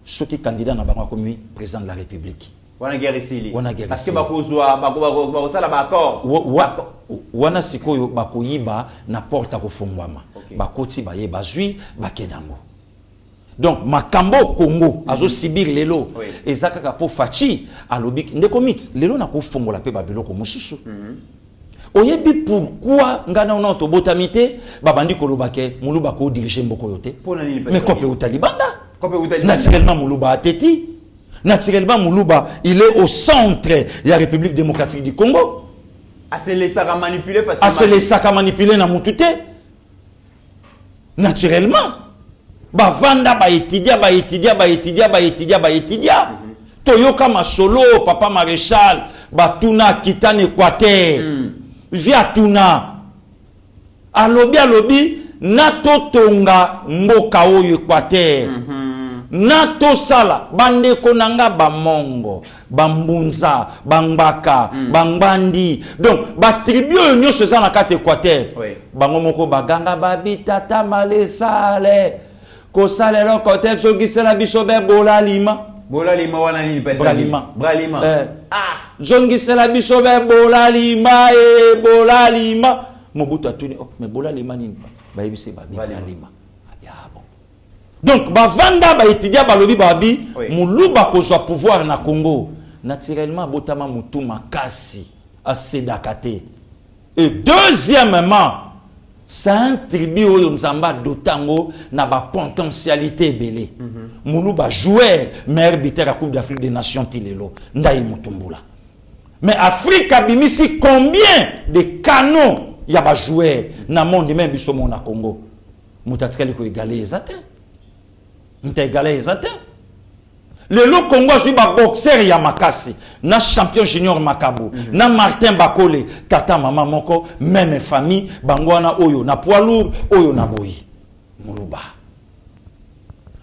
Ceux qui candidats na bango comme président de la République. Wana guerre ici. Parce que bako sala ba accord. Wana sikoyo bakoyiba na porta ko fongwama. Bakoti ba ye bazui bakenango. Donc makambo Congo azo sibir lelo ezaka ka po fachi alobi ndekomit lelo na ko fongola pe babiloko mususu. Oyebi pourquoi ngana ona to botamité babandi kolobake muluba ko diriger mboko yote. Mais kope utalibanda. Naturellement muluba ateti. Naturellement muluba il est au centre de la République démocratique du Congo. Assez les saka manipuler facilement. Assez les saka manipuler na mutute. Naturellement. Ba vanda ba étudia. Toyoka masolo papa maréchal batuna kitane Équateur. Via tuna. Alobi nato tonga mboka oyo Équateur. Nato sala bande konanga bamongo, bambunza, bangbaka, bangbandi. Donc ba tribu nyonso za na kati Équateur. Bango moko baganga babitata malesale. Ko sale lo côté jongisela biso be bola lima. Bola lima wana nini pesa? Bralima. Jongisela biso be bola lima Mobutu atuni mais bola lima nini? Ba yebise ba lima. Ya bon. Donc ba vanda ba étudiant ba lobi babi muluba ko soit pouvoir na Congo. Naturellement botama mutu makasi a sedakate. Et deuxièmement c'est un tribu où Nzamba dotango na ba potentialité belé. Muluba joueur meilleur buteur à Coupe d'Afrique des Nations tilelo ndai mutumbula. Mais Afrique a bimisi combien de canons y a ba joueur na monde même biso na Congo. Mutatikali ko égaler ezate. Mta égaler ezate. Le Congo joue ba boxeur ya makasi na champion junior Makabu na Martin Bakole tata mama moko même famille bangwana oyo na poids lourd oyo na boyi muluba.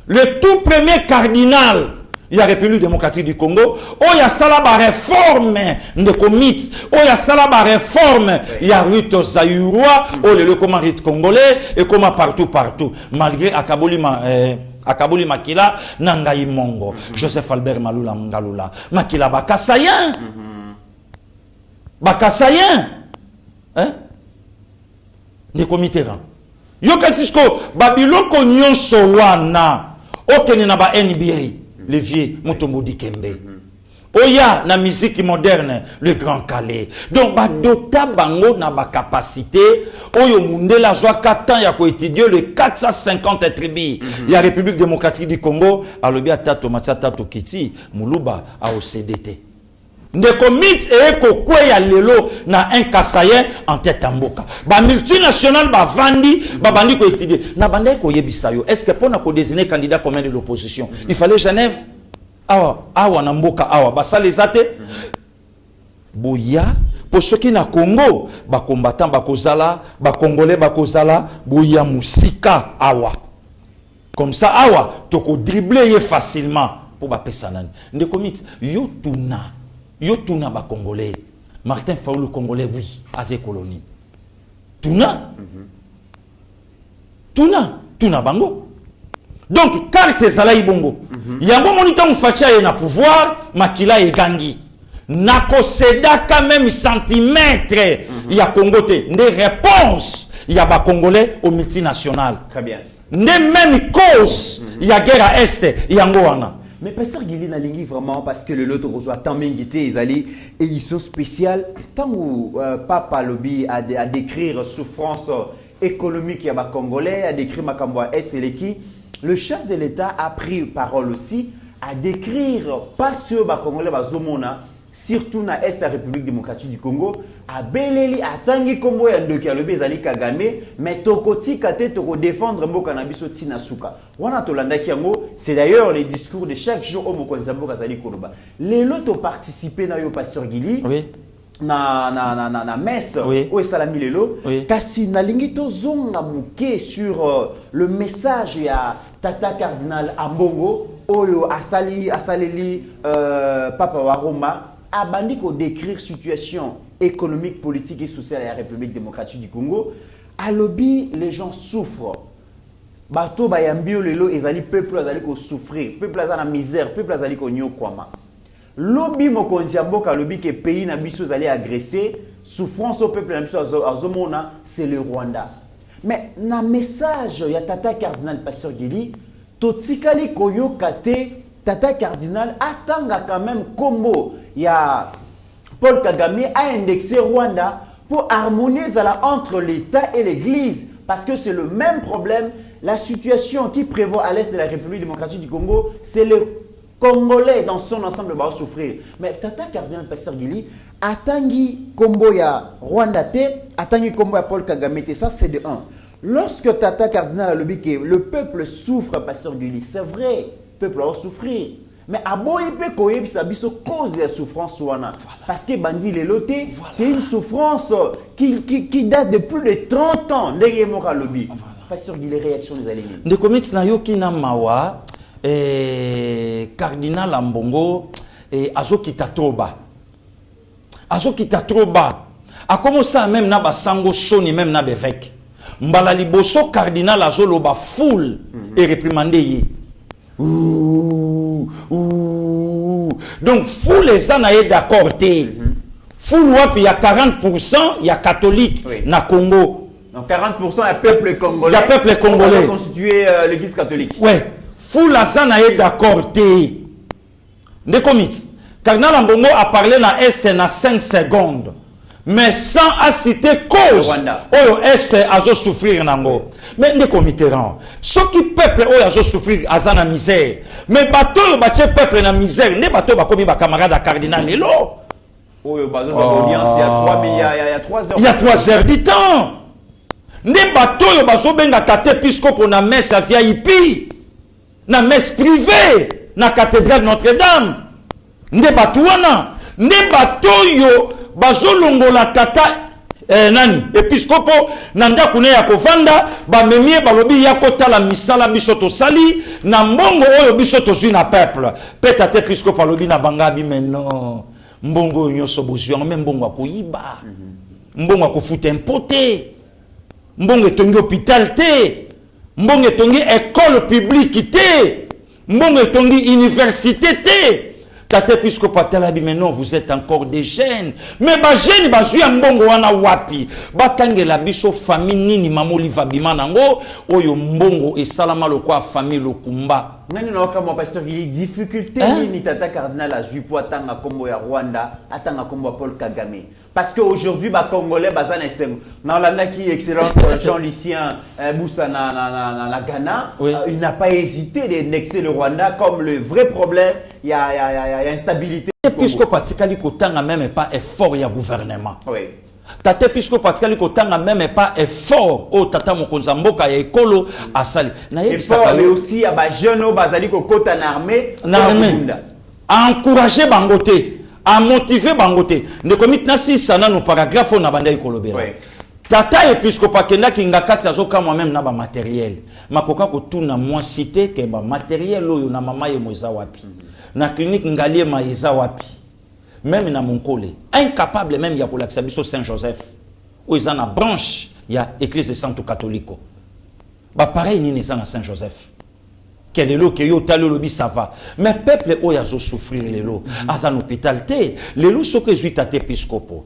Le tout premier cardinal il y a République démocratique du Congo oya sala ba réforme de comit oya sala ba réforme il y a Ruto Zayurwa o le comment rite congolais et comment partout malgré Akaboli Makila Nangaï Mongo, Joseph Albert Malula Ngalula, Makila Bakasayen. Hein? Des comités. Yokatsisko, Babylon Konyon Sowana, Okenina ba NBA, le vieux Mutombo Dikembe. Oya na musique moderne le Grand Calais. Donc ba dota bango na ba capacité oyo mundela zwa 4 ans ya ko étudier le 450 tribus. Il y a République démocratique du Congo alobi atato matata to kiti muluba a OCDT. Ndeko mix et ko kweya lelo na un kasayen en tête en boka. Ba multinational ba vandi ba bandi ko étudier. Na bande ko yebisa yo. Est-ce que pour na ko désigner candidat commun de l'opposition, il fallait Genève? Awa na mboka awa basale zate boya pour ceux qui na Congo ba combattant ba kozala ba congolais ba kozala boya musika awa comme ça awa toko dribbler facilement pour ba pesanani ndeko mit yo tuna ba congolais Martin Fayulu congolais oui azé colonie tuna bango. Donc, carte Zalaï Bongo. Yango monita mfacha na pouvoir, makila e gangi. Nako seda quand même centimètre. Il y a Congoté. Des réponses. Il y a ba Congolais au multinational. Très bien. Des mêmes causes. Il y a guerre à Est. Yango wana. Mais Pasteur Guili na lingi vraiment parce que le lot reçoit tant mengité ils allaient et ils sont spéciales tant où Papa Lobby à décrire souffrance économique ya ba Congolais, a décrit makambo ya Est et qui. Le chef de l'État a pris parole aussi à décrire pas ce ba Congolais ba zomona surtout na Est la République démocratique du Congo a beleli atangi kombo ya ndoki alobi ezali Kagame mais tokotika te toko défendre mboka na biso tina suka wana tolandaki yango c'est d'ailleurs les discours de chaque jour au mokonzi mboka azali koloba lelo to participer na yo pasteur Gili Oui. na messe Oui. o esalami lelo Oui. kasi nalingi tozonga muke sur le message ya tata cardinal Ambongo oyo asaleli papa wa Roma abandi ko décrire situation économique, politique et sociale de la République démocratique du Congo. À lobby, les gens souffrent. Bato bayambio lelo ezali peuple azali ko souffrir, peuple azali na misère, peuple azali ko nyokwama. Lobby mokonzi mboka lobby que pays na biso azali agressé, souffrance au peuple na biso azomona, c'est le Rwanda. Mais na message ya tata cardinal pasteur Gili, totikali koyoka te tata cardinal atanga quand même combo ya Paul Kagame a indexé Rwanda pour harmoniser entre l'État et l'Église. Parce que c'est le même problème. La situation qui prévaut à l'Est de la République démocratique du Congo, c'est le Congolais dans son ensemble va souffrir. Mais Tata Cardinal Pasteur Gili, Atangi Kombo ya Rwanda te, Atangi Kombo ya Paul Kagame te, ça c'est de un. Lorsque Tata Cardinal a le dit que le peuple souffre, Pasteur Gili, c'est vrai, le peuple va souffrir. Mais à Boïpe Koye, ça cause de la souffrance. Parce que Bandi Leloté, c'est une souffrance qui date de plus de 30 ans. Pas sûr qu'il y ait réaction des aliens. De comics na yo kina mawa cardinal Ambongo azo kita troba. Azo kita troba. A commencé même na ba sango soni même na bevek. Mbala liboso cardinal azo loba foule et réprimander yi. Donc, fou les gens sont d'accord. Fou il y a 40%, il y a catholique na Congo. Donc 40% il y a peuple congolais. Il y a peuple congolais. Constitué l'église catholique. Ouais. Fou la gens sont d'accord. De comics. Cardinal Ambongo a parlé na Est na 5 secondes. Mais sans citer cause. Oyo Est a souffrir nango. Mais ne committeront. Ce qui peuple oyo a souffrir a na misère. Mais bateau le peuple na misère. Ne bateau ba komi ba camarade à cardinal lelo. Oyo bazo za audience il y a 3 heures. Il y a 3 heures du temps. Ne bateau yo bazo benga tate episcope na messe à VIP. Na messe privée na cathédrale Notre-Dame. Ne bateau wana. Ne bateau yo bazolongola tata nani episkopo nanda kune ya kovanda ba memie balobi ya kotala misala biso to sali na mbongo oyo biso to zui na peuple pe tata episkopo alobi na bangabi meno mbongo nyoso bozwi même mbongo akoyiba mbongo akofuta impoté mbongo etongi hôpital te mbongo etongi école publique te mbongo etongi université te. Tate puisque patelabi maintenant vous êtes encore des jeunes mais ba jeune ba zui mbongo wana wapi batangela biso famille nini mamoli vabima nango oyo mbongo esalama lokwa famille lokumba nani na kama pasteur Gili difficulté ni tata cardinal a zui po atanga kombo ya Rwanda atanga kombo ya Paul Kagame parce que aujourd'hui ba congolais bazana esengo na landa qui excellence Jean-Lucien Boussa na Ghana il n'a pas hésité d'annexer le Rwanda comme le vrai problème il y a instabilité puisque patikali kotanga même pas effort ya gouvernement oui tate puisque patikali kotanga même pas effort au tata mokonza mboka ya ekolo asali na yebisaka mais aussi ya ba jeune bazali ko kota na armée à encourager bangote à motiver bangote ne komit na si sana no paragraphe na banda ikolobela tata episcopa kenda kinga kati azoka moi même na ba matériel makoka ko tuna moi cité ke ba matériel oyo na mama ye moza wapi na clinique ngalie maïza wapi même na Monkole incapable même ya kolakisa biso Saint-Joseph où ils en a branche ya église sainte catholique ba pareil ni na Saint-Joseph quel est l'eau que yo talo lobi ça va mais peuple o ya zo souffrir lelo à un hôpital te lelo so que juita te episcopo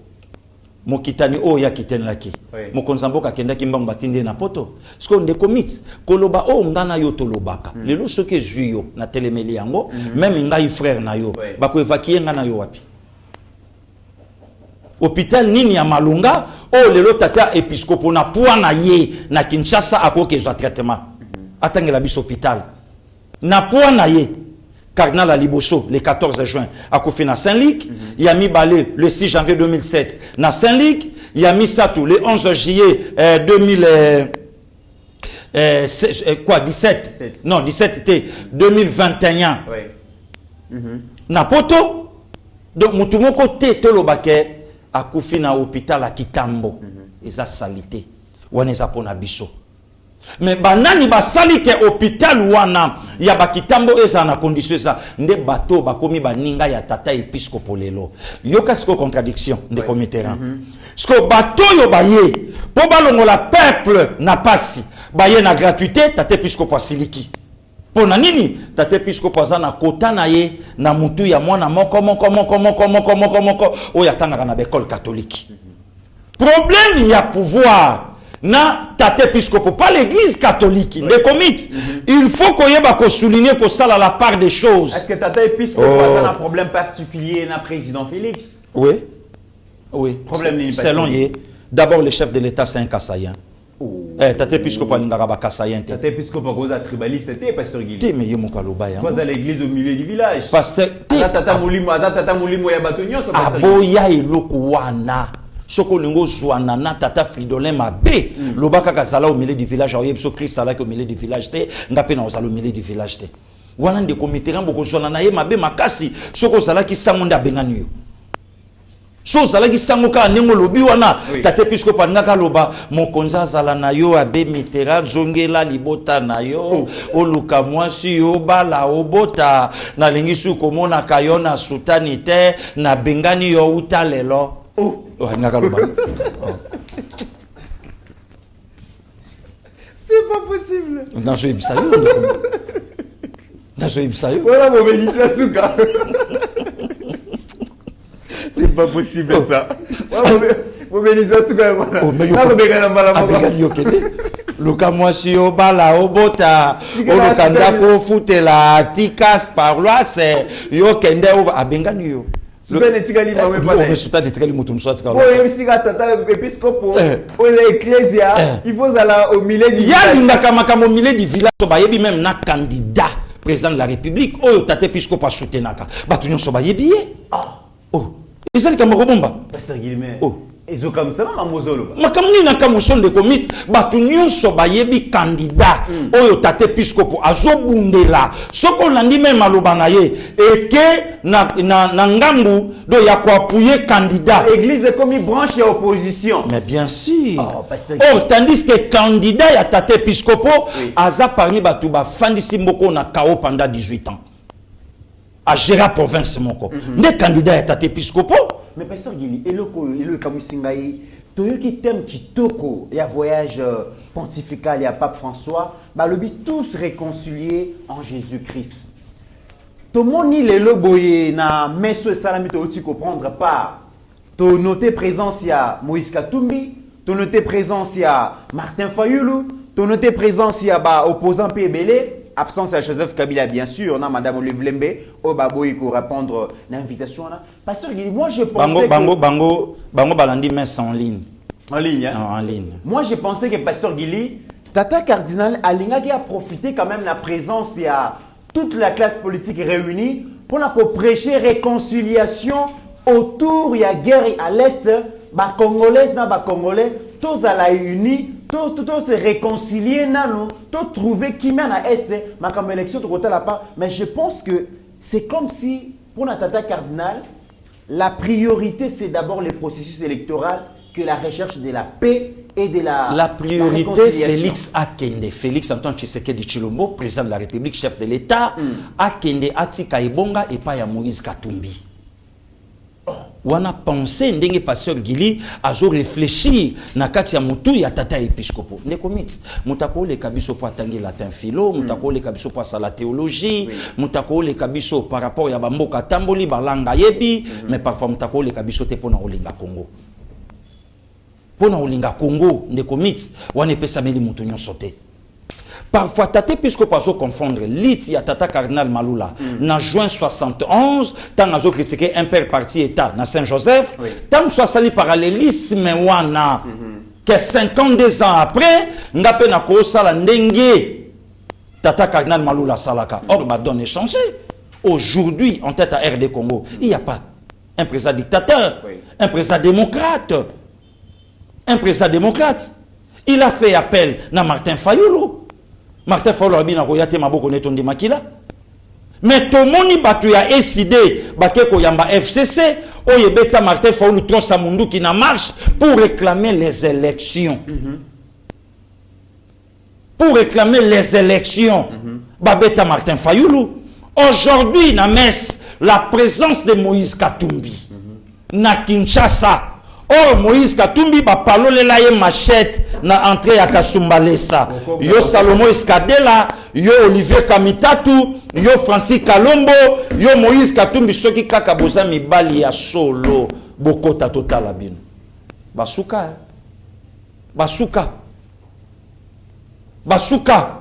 mokitani o ya kitenlaki mokonzamboka kendaki mbang batinde na poto sko nde commit koloba o ngana yo to lobaka lelo so que juyo na telemeli yango même ngai frère na yo ba ko évacuer ngana yo wapi hôpital nini ya Malunga oh lelo tata épiscopo na poana ye na Kinshasa akokezwa traitement atangela biso hôpital na poana ye Cardinal Aliboso le 14 juin akofi na Saint-Luc, il y a mis Balé le 6 janvier 2007 na Saint-Luc, il y a mis Satou le 11 juillet 17 non 17 était 2021 na poto donc mutumoko te tolobake akufi na hôpital à Kitambo eza salité wana eza pona biso mais banani basali ke hôpital wana ya bakitambo eza na condition eza nde bato bakomi baninga ya tata épiscopo lelo yoka siko contradiction nde commitera siko bato yo baye po balongola peuple na pasi baye na gratuité tata épiscopo asiliki pona nini tata épiscopo aza na kota na ye na mutu ya mwana moko oyo atangaka na l'école catholique problème ya pouvoir na tata épiscopo pas l'église catholique les comites il faut qu'on y ait souligner que ça à la part des choses. Est-ce que tata épiscopo a un problème particulier na président Félix? Oui problème selon lui d'abord le chef de l'état c'est un Kassaïen. Tata épiscopo alingaka ba Kassaïen. Tata épiscopo cause tribaliste te pasteur Guili. Te mais yemo kaloba ya. Toi à l'église au milieu du village. Pasteur tata molimo ya batonyo so pasteur. Aboya eloko wana. Soko lingo zwana na tata Fridolin mabe lobaka kazala au milieu du village au yebso Christ ala au milieu du village te ngape na ozala au milieu du village te wana nde komiteran boko zwana na ye mabe makasi soko zala ki sango nda bengani yo so zala ki sango ka nengo lobi wana tata épiscopo ngaka loba mokonza zala na yo abe mitera zongela libota na yo oluka mwasi yo bala obota na lingisu komona kayona sultani te na bengani yo utalelo. C'est pas possible. Dans ce Ibsayo. Voilà mon Mélissa Souka. C'est pas possible ça. Mon Mélissa Souka. Luka mwasi yo bala obota olukanda ko futela tikas paroisse yo kende over abengani yo. Il faut aller au milieu du village. Même na candidat président de la République. Oh, tate épiscopo a soutenaka. Batunyo soba yebi. Oh, ils comme Robomba. Pasteur Guillemet. Oh. Ils ont comme ça, Mamozolo. Makamni na kamuson de commit, batunyo soba yebi candidat. Oh, tate épiscopo azobundela. Soko landi même alobana ye et que na ngambu do ya ko appuyer candidat. L'église est comme une branche de opposition. Mais bien sûr. Oh, tandis que candidat ya tate épiscopo aza parmi batu ba fandi simboko na kao pendant 18 ans. À gérer la province moko. Ne candidat ya tate épiscopo. Mais pasteur Gili, eloko kamusingai toyoki thème kitoko ya voyage pontifical ya Pape François, ba lobi tous réconciliés en Jésus-Christ. Tomoni lelo boye na meso salami to oti comprendre pas. To noter présence ya Moïse Katumbi, to noter présence ya Martin Fayulu, to noter présence ya ba opposant PBL. Absence à Joseph Kabila, bien sûr, on a Madame Olive Lembe, au Baboy pour répondre à l'invitation. Pasteur Guili, moi je pensais Bango balandi messe en ligne. En ligne, hein? En ligne. Moi je pensais que Pasteur Guili, Tata Cardinal Alinga qui a profité quand même de la présence et à toute la classe politique réunie pour prêcher réconciliation autour de la guerre à l'Est, ba Congolais na ba Congolais, tous à la unis. Tous se réconcilier, tous trouver qui mène à Est, ma comme élection de côté là-bas. Mais je pense que c'est comme si, pour notre tata cardinal, la priorité c'est d'abord le processus électoral que la recherche de la paix et de la priorité. Félix Akende, Félix Antoine Tshisekedi Tshilombo, président de la République, chef de l'État, Akende Atika Ebonga et pas ya Moïse Katumbi. On a pensé ndenge pasteur Guili azo réfléchir na kati ya mutu ya tata épiscopo ne komit mutako le kabiso po atangi latin philo mutako le kabiso po sala théologie mutako le kabiso par rapport ya bamboka tamboli balanga yebi mais parfois mutako le kabiso te pona olinga Congo ne komit wana pesa meli mutu nyonso te Parfois, tate puisque pas confondre lit ya tata cardinal Malula na juin 71 tant azo critiquer un père parti état na Saint-Joseph tant soit sali parallélisme wana que 52 ans après ngape na ko sala ndenge tata cardinal Malula salaka. Or ma donne est changée. Aujourd'hui en tête à RD Congo, il n'y a pas un président dictateur, un président démocrate. Un président démocrate. Il a fait appel à Martin Fayulu. Martin Fayulu a dit que maboko netondi makila. Mais tout le monde a décidé que yamba FCC oyebeta Martin Fayulu trosa mundu qui na marche pour réclamer les élections. Pour réclamer les élections. Babeta Martin Fayulu. Aujourd'hui, na messe, la présence de Moïse Katumbi na Kinshasa. Or Moïse Katumbi ba parole la ye machette na entrée à Kasumbalesa. Yo Salomo Iskadela, yo Olivier Kamitatu, yo Francis Kalombo, yo Moïse Katumbi soki kaka boza mibali ya solo bokota total abino. Basuka. Basuka. Basuka.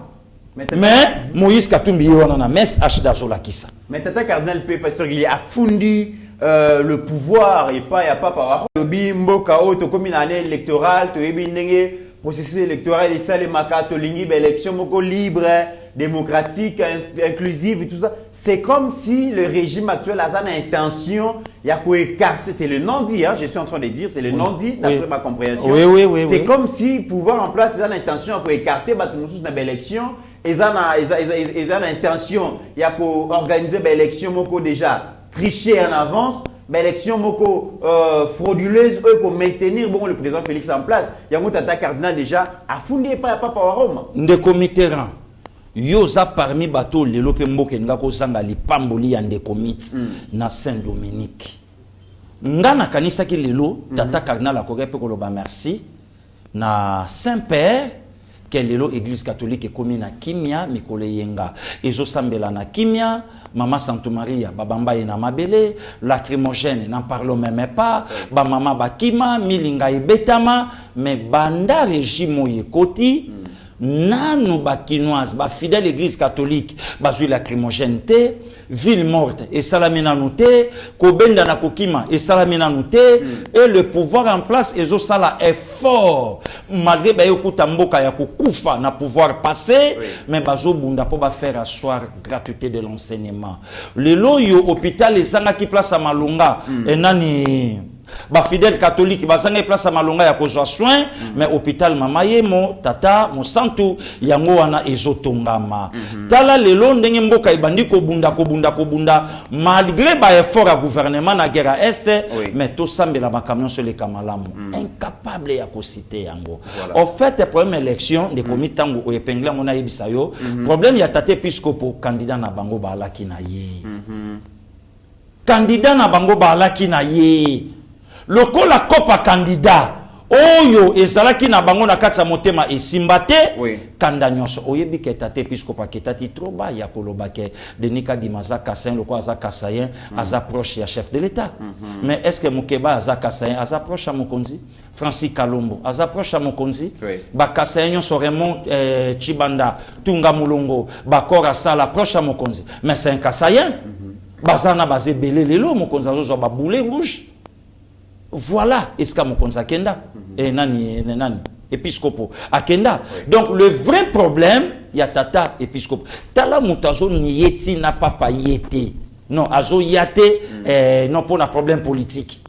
Mais Moïse Katumbi yo na messe achida solakisa. Mais tata cardinal P pasteur il a fondé le pouvoir et pas par mboka o to comme une année électorale to ebi ndenge processus électoral et ça les maka to lingi élection moko libre démocratique inclusive et tout ça, c'est comme si le régime actuel a une intention il y a quoi écarter, c'est le non-dit je suis en train de dire c'est le non-dit d'après ma compréhension. C'est comme si pouvoir en place une intention à écarter bah nous sous une élection et ça une intention il y a pour organiser l'élection moko déjà tricher en avance, mais l'élection moko frauduleuse, eux pour maintenir bon le président Félix en place. Il y a un tata cardinal déjà a fondé pas à Rome. Ndeko Mitterrand, yoza parmi bateau lelo pe mboke ngako sanga lipamboli ya ndeko mit na Saint-Dominique. Ngana kanisa ki lelo tata cardinal akoke pe koloba merci na Saint-Père que lelo église catholique komi na kimia mikole yenga ezo sambela na kimia Maman Santo Maria babamba ina mabele lacrymogène n'en parlons même pas ba mama bakima milinga ebetama mais banda régime yekoti nanu bakinoise ba fidèle église catholique bazui lacrymogène te ville morte et salamina nouté kobenda na kokima et salamina nouté et le pouvoir en place ezo sala effort malgré ba yokuta mboka ya kokufa na pouvoir passer mais bazo bunda po ba faire asseoir gratuité de l'enseignement le loyo hôpital ezanga ki place à Malunga et nani ba fidèle catholique bazanga place à Malunga ya kozwa soin mais hôpital mama yemo tata mo santu yango wana ezotongama tala lelo ndenge mboka ibandi ko bunda malgré ba effort à gouvernement na guerre à est mais to sambela ba camion sur les kamalamu incapable ya ko citer yango en fait première élection de komitango o epengla mona yebisa yo problème ya tate episcopo candidat na bango ba alaki na ye candidat na bango ba alaki na ye lokola kopa candidat oyo ezalaki na bango na kati ya motema esimbate kanda nyonso oyebi ke tate episcopa ketati troba ya koloba ke Denis Kadima aza kasayen lokola aza kasayen aza proche ya chef de l'état mais est-ce que Mukeba aza kasayen aza proche ya mokonzi Francis Kalombo aza proche ya mokonzi ba kasayen nyonso Raymond Chibanda Tunga Mulongo bakora sala proche ya mokonzi mais c'est un kasayen bazana bazé belé lelo mokonzi azo ba boulet rouge. Voilà, est-ce que mon Kenda et nani épiscopo akenda. Donc le vrai problème, il y a tata épiscopo. Tala mutazo nieti na papa yete. Non, azo yate non pour un problème politique.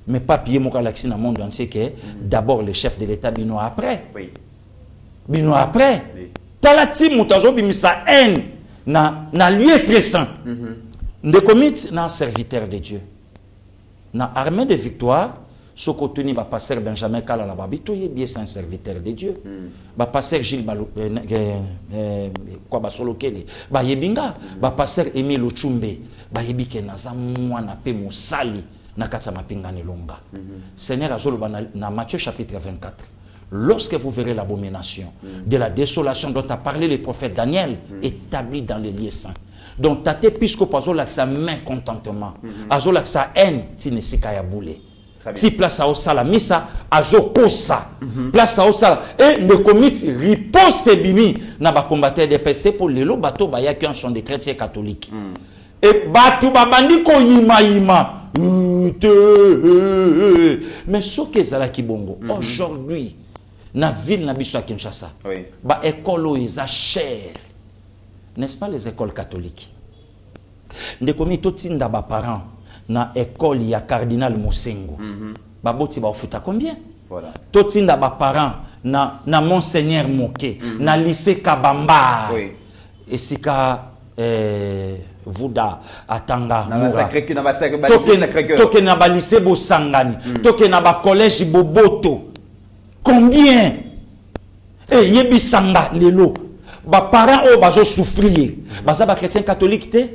Mais papier mon galaxie dans le monde entier que d'abord le chef de l'État bino après. Bino après. Tala ti mutazo bimisa haine na lieu très saint. De commit na serviteur de Dieu. Na armée de victoire, ce contenu va passer Benjamin Kala la babito bien un serviteur de Dieu. Va passer Gilles Balo quoi ba solo kele. Ba yebinga, va passer Emile Ochumbe, ba yebike naza mwana pe musali na katsa mapingani longa. Seigneur azolo na Matthieu chapitre 24. Lorsque vous verrez l'abomination de la désolation dont a parlé le prophète Daniel établi dans les lieux saints. Donc, tate puisque azo la sa main contentement, azo la sa haine, ti ne sika ya boule. Si place à Osala, Missa, à Jokosa, place à Osala. Et le comité riposte bimi na ba combattre des PC pour les lots bateaux baya qui sont des chrétiens catholiques. Et batou babandi ko yima. Mais ce que ça qui bongo aujourd'hui na ville na biso à Kinshasa. Ba école ils a cher. N'est-ce pas les écoles catholiques? Des comités tinda ba parents na école ya cardinal Mosengo. Baboti ba futa combien? Voilà. Totinda ba parents na monseigneur Moké, na lycée Kabamba. Oui. Et sika Vuda atanga toke na ba lycée Bosangani, toke na ba collège Boboto. Combien? Et yebisanga lelo. Ba parents o bazo souffrir. Baza ba chrétien catholique te.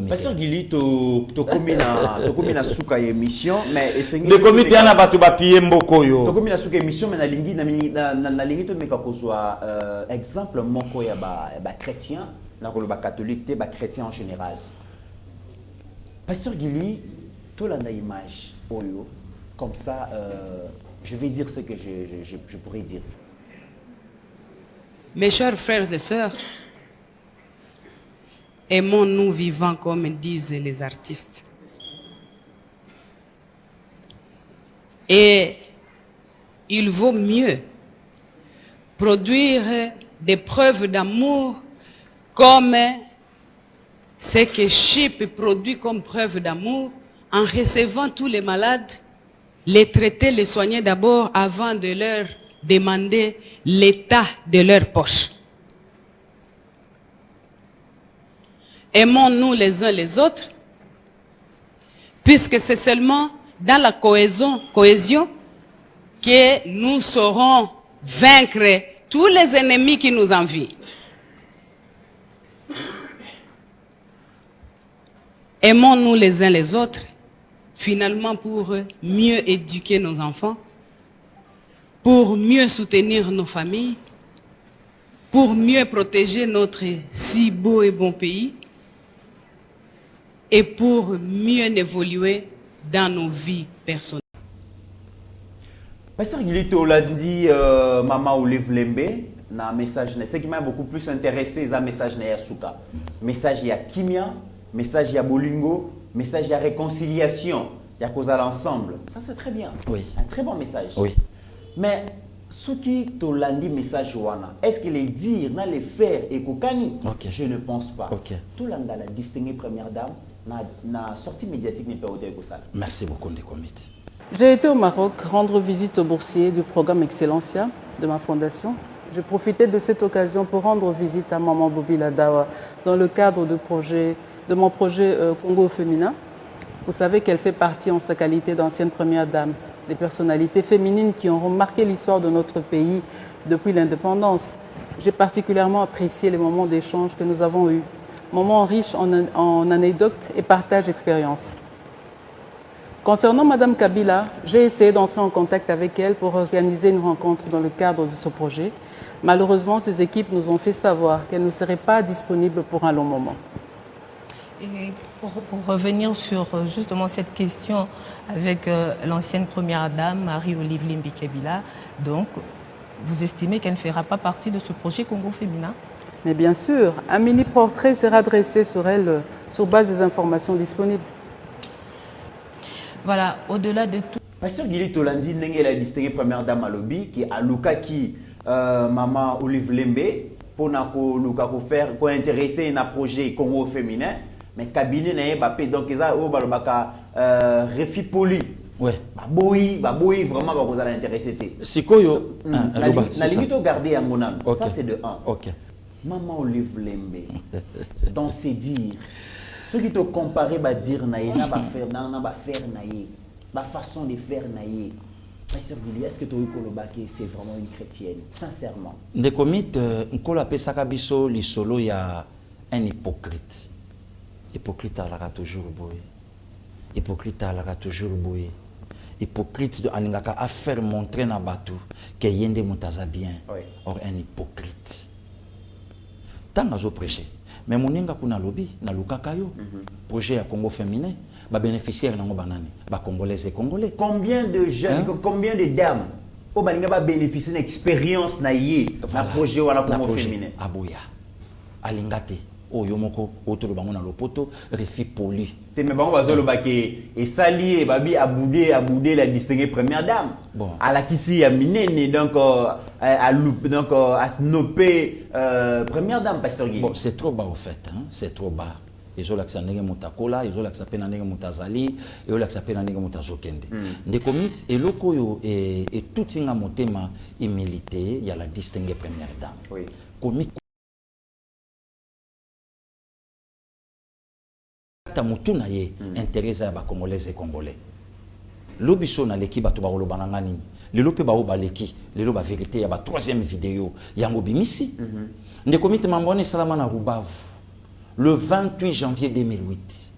Pasteur Gili, tu commis na souka émission, mais le comité na batu ba pied mboko yo. Tu commis na souka émission, mais na lingi to meka ko soit exemple moko ya ba chrétien, na ko ba catholique te ba chrétien en général. Pasteur Gili, to la na image oyo comme ça je vais dire ce que je pourrais dire. Mes chers frères et sœurs, aimons-nous vivants comme disent les artistes. Et il vaut mieux produire des preuves d'amour comme ce que Chip produit comme preuve d'amour en recevant tous les malades, les traiter, les soigner d'abord avant de leur demander l'état de leur poche. Aimons-nous les uns les autres, puisque c'est seulement dans la cohésion que nous saurons vaincre tous les ennemis qui nous envient. Aimons-nous les uns les autres, finalement pour mieux éduquer nos enfants, pour mieux soutenir nos familles, pour mieux protéger notre si beau et bon pays, et pour mieux évoluer dans nos vies personnelles. Pasteur Gilito l'a dit, Maman Olive Lembe, na message, ce qui m'a beaucoup plus intéressé, c'est un message na Yasuka. Message ya Kimia, message ya Bolingo, message ya réconciliation, ya cause à l'ensemble. Ça c'est très bien. Oui. Un très bon message. Oui. Mais ce qui t'a dit message wana, est-ce qu'il est dire dans les faire et kokani? Okay. Je ne pense pas. Okay. Tout l'anda la distinguée première dame na sortie médiatique n'est pas au ça. Merci beaucoup de comité. J'ai été au Maroc rendre visite aux boursiers du programme Excellencia de ma fondation. J'ai profité de cette occasion pour rendre visite à Maman Bobi Ladawa dans le cadre de mon projet Congo Féminin. Vous savez qu'elle fait partie en sa qualité d'ancienne première dame, des personnalités féminines qui ont marqué l'histoire de notre pays depuis l'indépendance. J'ai particulièrement apprécié les moments d'échange que nous avons eus, moments riches en anecdotes et partage d'expériences. Concernant Madame Kabila, j'ai essayé d'entrer en contact avec elle pour organiser une rencontre dans le cadre de ce projet. Malheureusement, ses équipes nous ont fait savoir qu'elle ne serait pas disponible pour un long moment. Et pour revenir sur justement cette question avec l'ancienne première dame, Marie-Olive Lembe Kabila, donc vous estimez qu'elle ne fera pas partie de ce projet Congo Féminin? Mais bien sûr, un mini-portrait sera dressé sur elle sur base des informations disponibles. Voilà, au-delà de tout. Pasteur Gili Tolandi, la distinguée première dame à lobby, qui a Luka qui Maman Olive Lembe, pour faire intéresser un projet Congo féminin, mais cabinet n'a pas fait donc ils ont refi poli. Ouais. Baboui vraiment va vous aller intéresser. Sikoyo. La limite au garder à Monan. Ça c'est de 1. OK. Maman Olive Lembe, dans ses dires, ceux qui te comparent, va dire naïe, n'a pas faire naïe, ma façon de faire naïe. Pasteur Gili, est-ce que tu as dit que c'est vraiment une chrétienne, sincèrement? Les comites, on appelle ça kabiso lisolo, il y a un hypocrite. Hypocrite à la toujours boy. Hypocrite à la toujours boy. Hypocrite de aningaka à faire montrer na bateau que yende montaza bien. Or un hypocrite. Tant que je prêche, mais moninga kuna lobby na lukaka yo projet ya Congo féminin ba bénéficiaire nango banani ba congolais et congolais. Combien de jeunes, combien de dames au balinga ba bénéficier d'une expérience na yé na projet wala Congo féminin aboya alingate o yomoko autour bango na lopoto refi poli te me bango bazolo bake et sali et babi aboudé la distinguée première dame bon à la kisi ya minene donc à loup donc à snopper première dame pasteur Guy. Bon c'est trop bas au fait hein, c'est trop bas. Ils ont l'accès à ndenge mutakola, ils ont l'accès à ndenge mutazali, ils ont l'accès à ndenge mutazokende. Des comités et locaux et tout singa motema imilité, il y a la distinguée première dame. Oui. Comité tamutuna ye intérêt à ba congolais et congolais. Lobiso na leki bato ba olobana ngani. Lelo pe ba obaleki, lelo ba vérité ya ba troisième vidéo yango bimisi. Des comités mambone salama na Rubavu. Le 28 janvier 2008.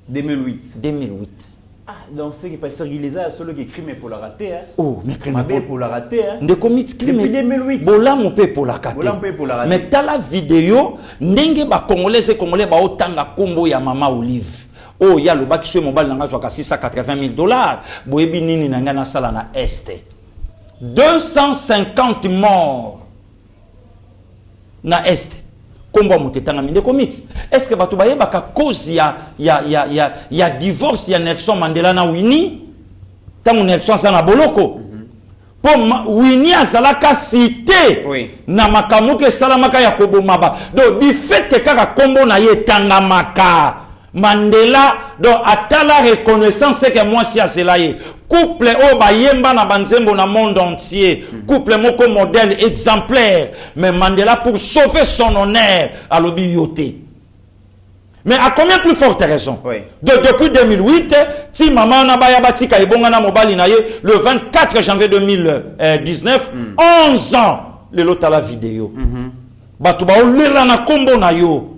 2008. Ah, donc c'est que pasteur Guy les a solo qui crime pour la rater hein. Oh, mais crime pour la rater hein. Des comités crime depuis 2008. Bola mon père pour la rater. Mais dans la vidéo, ndenge ba congolais et congolais ba otanga kombo ya mama Olive. Oh, ya le baki sur mobile nanga zo ka $680,000. Boyebi nini nanga na sala na este. 250 morts na este. Combo motetanga minde commit. Est-ce que batu baye baka cause ya divorce ya Nelson Mandela na Winnie? Tangu Nelson sana boloko. Pour Winnie azalaka cité na makamuke salamaka ya kobomaba. Donc du fait que kaka combo na ye tanga maka Mandela donc atala reconnaissance que moi si azela ye. Couple o bayemba na banzembo na monde entier. Couple moko modèle exemplaire. Mais Mandela pour sauver son honneur à l'obi yoté. Mais à combien plus forte raison? Depuis 2008, si maman na baya batika ibonga na mobali na ye le 24 janvier 2019, 11 ans le lota la vidéo. Batu ba olela na kombo na yo.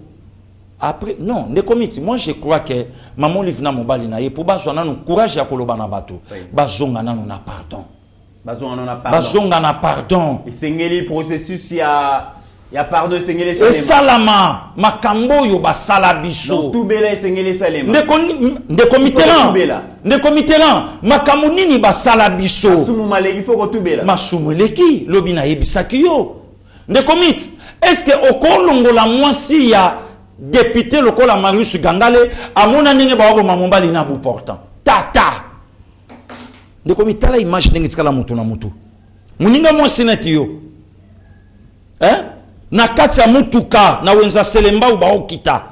Après, non, les comités, moi je crois que maman livna mobali na ye pour bazona nous courage ya koloba na bato. Bazonga na na pardon. Bazonga na pardon. Et sengeli processus ya pardon sengeli salema. Et salama makambo yo ba salabiso. Donc tout bela sengeli salema. Nde comité là, makambo nini ba salabiso. Masumu maleki faut ko tout bela. Masumu leki lobi na yebisaki yo. Nde comité, est-ce que okolongola mwasi ya député local à Marius Gangale à mon année ba mamomba lina bu portant tata de comité la image ndenge tikala mutu na mutu muninga mo senati yo na kati ya mutuka na wenza selemba u ba okita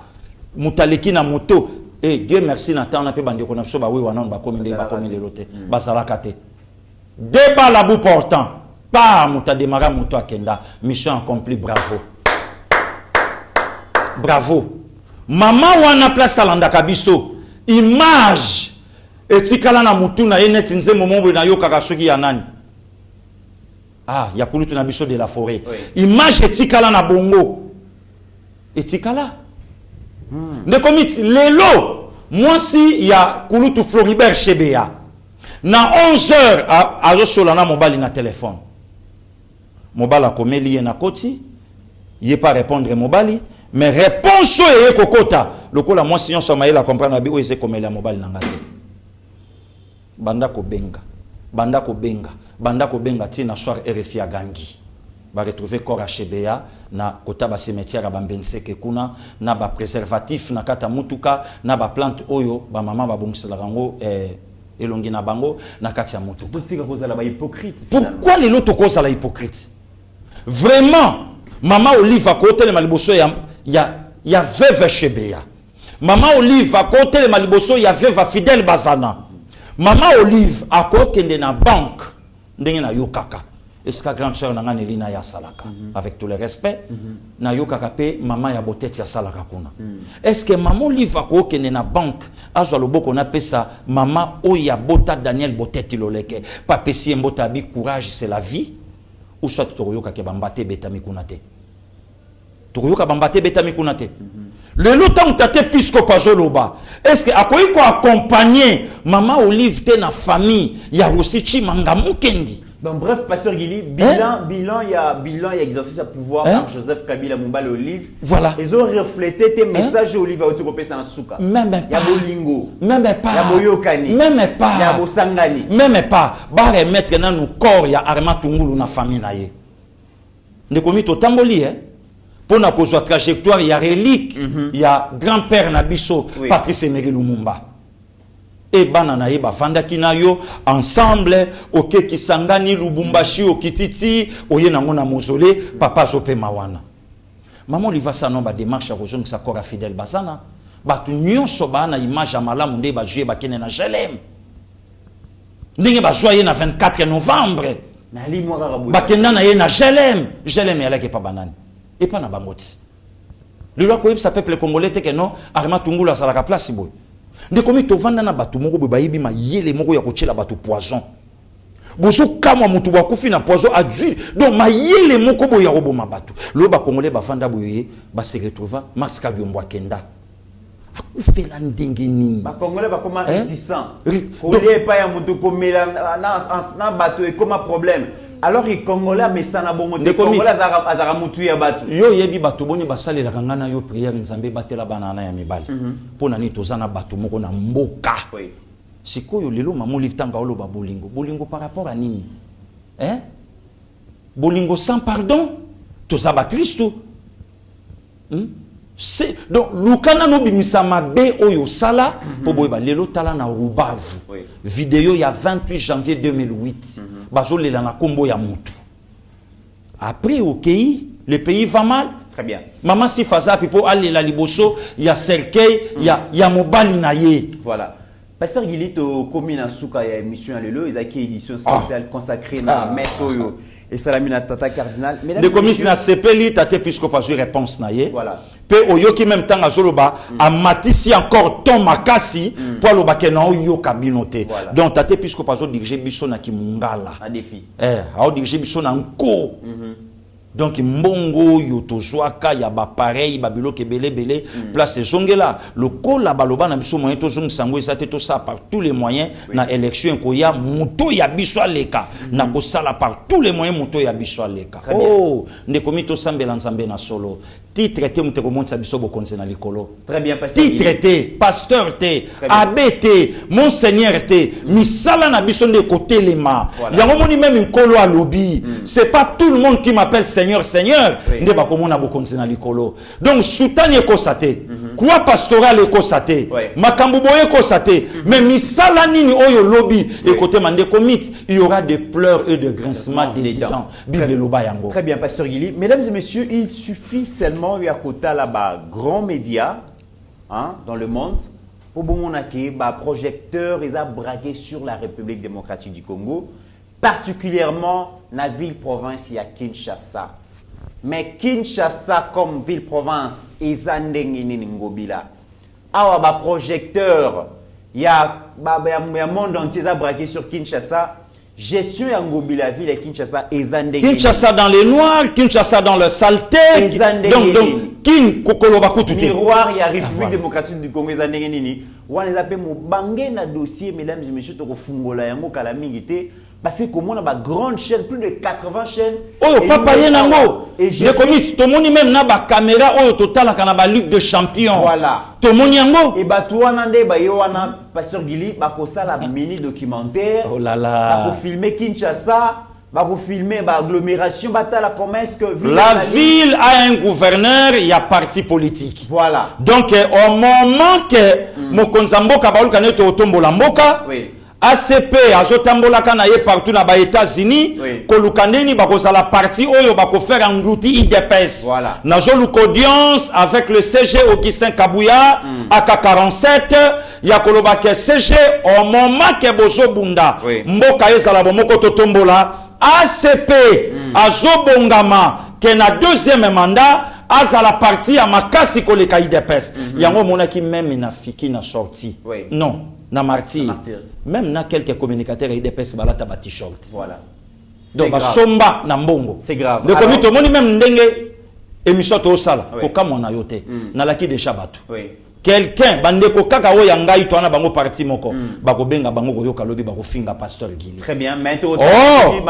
mutaleki na moto et Dieu merci na temps na pe bande ko na so ba we wana ba komi le lote ba salaka te débat la bu portant pas muta démarrer moto akenda mission accomplie bravo. Bravo. Maman wana place alanda kabiso. Image. Etikala na mutu na yenet nze momombo na yo kaka soki ya nani. Ah, ya kulutu na biso de la forêt. Image etikala na bongo. Etikala. Ne komit lelo. Moi si ya kulutu Floribert Chebeya. Na 11h a solana mobali na téléphone. Mobala komeli na koti. Il pas répondre mobali. Mais réponse est kokota. Le coup la moi si on s'en la comprendre abi oise comme la mobile nangate. Banda ko benga tina soir RFI à Gangi. Ba retrouver corps à Chebeya na kota ba cimetière ba Mbenseke kuna na ba préservatif na kata mutuka na ba plante oyo ba maman ba bongsela rango elongi na bango na kati ya mutuka. Pourquoi les autres causes à la hypocrite? Vraiment Maman Olive à côté de Maliboso il y a veuve Chebeya. Maman Olive à côté de Maliboso il y a veuve Fidèle Bazana. Maman Olive à côté de la banque ndenge na yokaka. Est-ce que grande sœur nanga Nelina ya salaka avec tout le respect na yokaka pe maman ya botete ya salaka kuna. Est-ce que maman Olive à côté de la banque azwa loboko na pesa maman oya bota Daniel botete loleke pa pesi mbota bi courage c'est la vie ou soit toroyoka ke bambate betami kuna te. Toroyoka bambate betami kuna te. Le longtemps tate pisco pazoloba. Est-ce que akoyi ko accompagner maman Olive te na famille ya Rosichi manga mukendi Donc bref, Pasteur Guili, bilan, il y a exercice à pouvoir par Joseph Kabila Mumbale Olive. Voilà. Ils ont reflété tes messages Olive à Otikope Sanasuka. Même pas. Il y a Bolingo. Même pas. Il y a Boyokani. Même pas. Il y a Bosangani. Même pas. Ba remettre dans nos corps, il y a Arma Tungulu na famille na ye. Ne komi to tamboli pour na kozwa trajectoire, il y a relique, il y a grand-père Nabiso, Patrice Emery Lumumba. Et banana ye bafanda kinayo ensemble oke kisangani Lubumbashi okititi oye nango na mausolée papa zope mawana maman liva sa no ba démarche à rejoindre sa corps fidèle basana batu nyonso bana image malamu nde ba jouer ba kene na Jelem ndenge ba joyer na 24 novembre ba kenda na ye na Jelem yala ke pa banani et pas na bangoti le loi ko ça peuple congolais te que non Arma Tungula sala ka place boy. De komi to vanda na batu moko be bayibi ma yele moko ya kochela batu poison. Bozo kama mutu wa kufi na poison a d'huile. Donc ma yele moko bo ya roboma batu. Lo ba congolais ba vanda boye ba se retrouva Max Kabyombo Kenda. Akufela ndenge nini. Ba congolais ba comment réticent. Kolé pa ya mutu komela na batu e comme problème. Alors les Congolais mais ça na bongo de Congolais azara mutu ya batu. Yo yebi batu boni basale la kangana yo prière nzambe batela banana ya mibali. Pona ni tozana batu moko na mboka. Oui. Sikoyo lelo mamu liftanga olo ba bolingo. Bolingo par rapport à nini? Hein? Bolingo sans pardon. Tozaba Christo. C'est donc lukana no bimisama be oyo sala po boyeba lelo tala na Rubavu. Vidéo il y a 28 janvier 2008. Bazolela na kombo ya mutu. Après au pays, le pays va mal. Très bien. Maman si faza pipo aller la liboso, il y a cercueil, il y a mobali na ye. Voilà. Pasteur Gilito commune suka ya émission lelo, ils a qui édition spéciale consacrée na Mesoyo. Et Salamina Tata Cardinal. Les commissions na sepeli tate puisque pas eu réponse na ye. Voilà. Pe oyoki même temps azoloba a matisi encore ton makasi pour le bakena yo kabinote. Donc tate puisque pas diriger biso na kimungala. Un défi. A diriger biso na nko. Donc mbongo yo tozwaka ya ba pareil babilo ke belé place zongela le kola baloba na biso moyen tozong sango ezate to ça par tous les moyens na élection ko ya muto ya biso aleka na ko sala par tous les moyens muto ya biso aleka oh ndeko mito sambela nzambe na solo titre te muteko monta biso bokonze na likolo. Très bien pasteur. Titre te pasteur te abbé te monseigneur te misala na biso nde côté lema yango moni même nkolo a lobby c'est pas tout le monde qui m'appelle Seigneur, nde bakomona bokonzi na likolo. Donc soutani ekosate, quoi pastoral ekosate, makambo boye ekosate, mais misala nini oyo lobby ekote mande komit, il y aura des pleurs et de grincements des dents. Bible loba yango. Très bien pasteur Guili. Mesdames et messieurs, il suffit seulement ya kota là-bas grands médias dans le monde pour bomonake ba projecteur ils a braqué sur la République démocratique du Congo, particulièrement la ville-province ya Kinshasa. Mais Kinshasa comme ville-province, ils ont des ngobila. Awa ba projecteur, il y a monde entier a braqué sur Kinshasa. Gestion ya ngobila ville et Kinshasa, ils ont des Kinshasa dans les noirs, Kinshasa dans le saleté. Donc kin kokolo bakutu te. Miroir ya République démocratique du Congo, ils ont des nini. Wan les appelle mo bangé na dossier mesdames et messieurs to ko fungola yango kala mingité. Parce que comme on a une grande chaîne, plus de 80 chaînes. Oh, papa Yenango. Et j'ai commis, tout le monde même n'a pas caméra, oh, total, à la Ligue de Champions. Voilà. Tout le monde yango. Et bah, toi, Nande, bah, Yoana, Pasteur Guili, bah, ça, la mini documentaire. Oh là là. Bah, pour filmer Kinshasa, bah, pour filmer, bah, agglomération, bah, la promesse que. La ville a un gouverneur, il y a parti politique. Voilà. Donc, au moment que, Mokonzambo, Kabalu, Kaneto, Otombo, Lamboka. Oui. ACP azotambola kana ye partout na ba États-Unis kolukandeni bakoza la partie oyo bako faire englouti IDPS. Voilà. Nazo audience avec le CG Augustin Kabouya AK47 ya koloba ke CG au moment que bozo bunda mboka ezala bomoko totombola ACP azobongama ke na deuxième mandat à la partie à makasi koleka IDPS. Yango monaki même na fiki na sorti. Non. Na martyr. Même na quelques communicateurs et des pes balata ba t-shirt. Voilà. Donc ba somba na mbongo. C'est grave. De comité moni même ndenge émission to sala ko kama na yote. Na laki déjà bato. Oui. quelqu'un bandeko kaka o yangai to na bango parti moko bako benga bango koyoka lobi bako finga pasteur Guili. Très bien, maintenant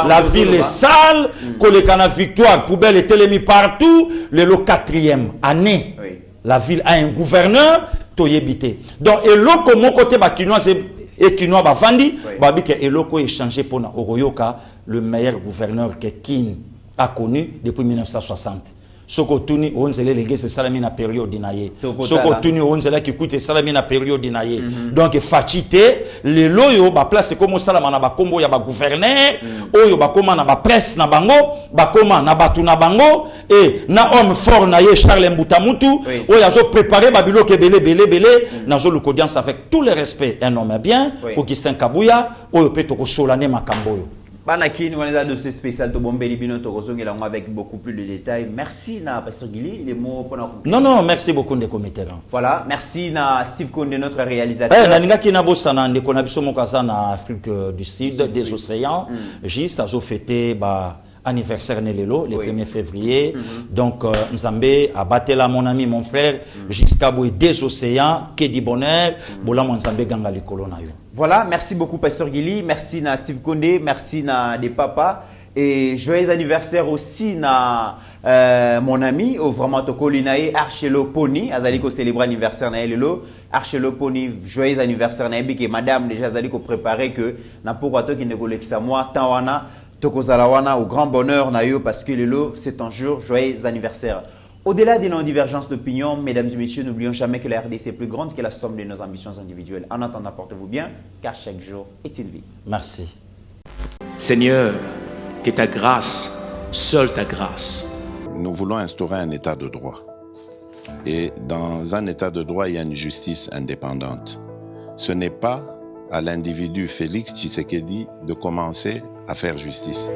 la ville est sale, kolekana victoire, poubelle est télémi partout, le 4e année. Oui. La ville a un gouverneur toyebité. Donc eloko mon côté ba kinois c'est et kinois ba fandi, babi que eloko échangé pour na Oroyoka, le meilleur gouverneur que Kin a connu depuis 1960. Soko tuni onzele lenge se salami na période dinaye. Soko tuni onzela ki coûte salami na période dinaye. Donc fachité les loyo ba place comme salama na ba kombo ya ba gouverneur, oyo ba koma na ba presse na bango, ba koma na batu na bango et na homme fort na ye Charles Mbutamutu, oyo azo préparer ba biloko belé na zo l'audience avec tout le respect un homme bien, Augustin Kabouya, oyo peto ko solane makamboyo. Banakine, on est dans dossier spécial de Bombeli Bino Torozongela avec beaucoup plus de détails. Merci na Pasteur Guili, les mots pour Non, merci beaucoup de commettants. Voilà, merci na Steve Konde, notre réalisateur. Naninga kina bosana ndeko na biso mokaza na Afrique du Sud, des océans. Juste à fêter ba anniversaire Nelelo, le 1er février. Donc, Nzambe a battu là, mon ami, mon frère, jusqu'à bout des océans, que du bonheur, bola mon Nzambe ganga le colonayo. Voilà, merci beaucoup Pasteur Guili, merci na Steve Konde, merci na des papas. Et joyeux anniversaire aussi na mon ami, au vraiment Tokolinae, Archelo Pony, Azaliko célèbre anniversaire na Elelo. Archelo Pony, joyeux anniversaire na Ebi, que madame déjà Azaliko préparé que na pourquoi toi qui ne connais que ça moi, Tawana, Tokozalawana, au grand bonheur na yo, parce que Lelo, c'est un jour, joyeux anniversaire. Au-delà de nos divergences d'opinion, mesdames et messieurs, n'oublions jamais que la RDC est plus grande que la somme de nos ambitions individuelles. En attendant, portez-vous bien, car chaque jour est une vie. Merci. Seigneur, que ta grâce, seule ta grâce. Nous voulons instaurer un état de droit. Et dans un état de droit, il y a une justice indépendante. Ce n'est pas à l'individu Félix Tshisekedi de commencer à faire justice.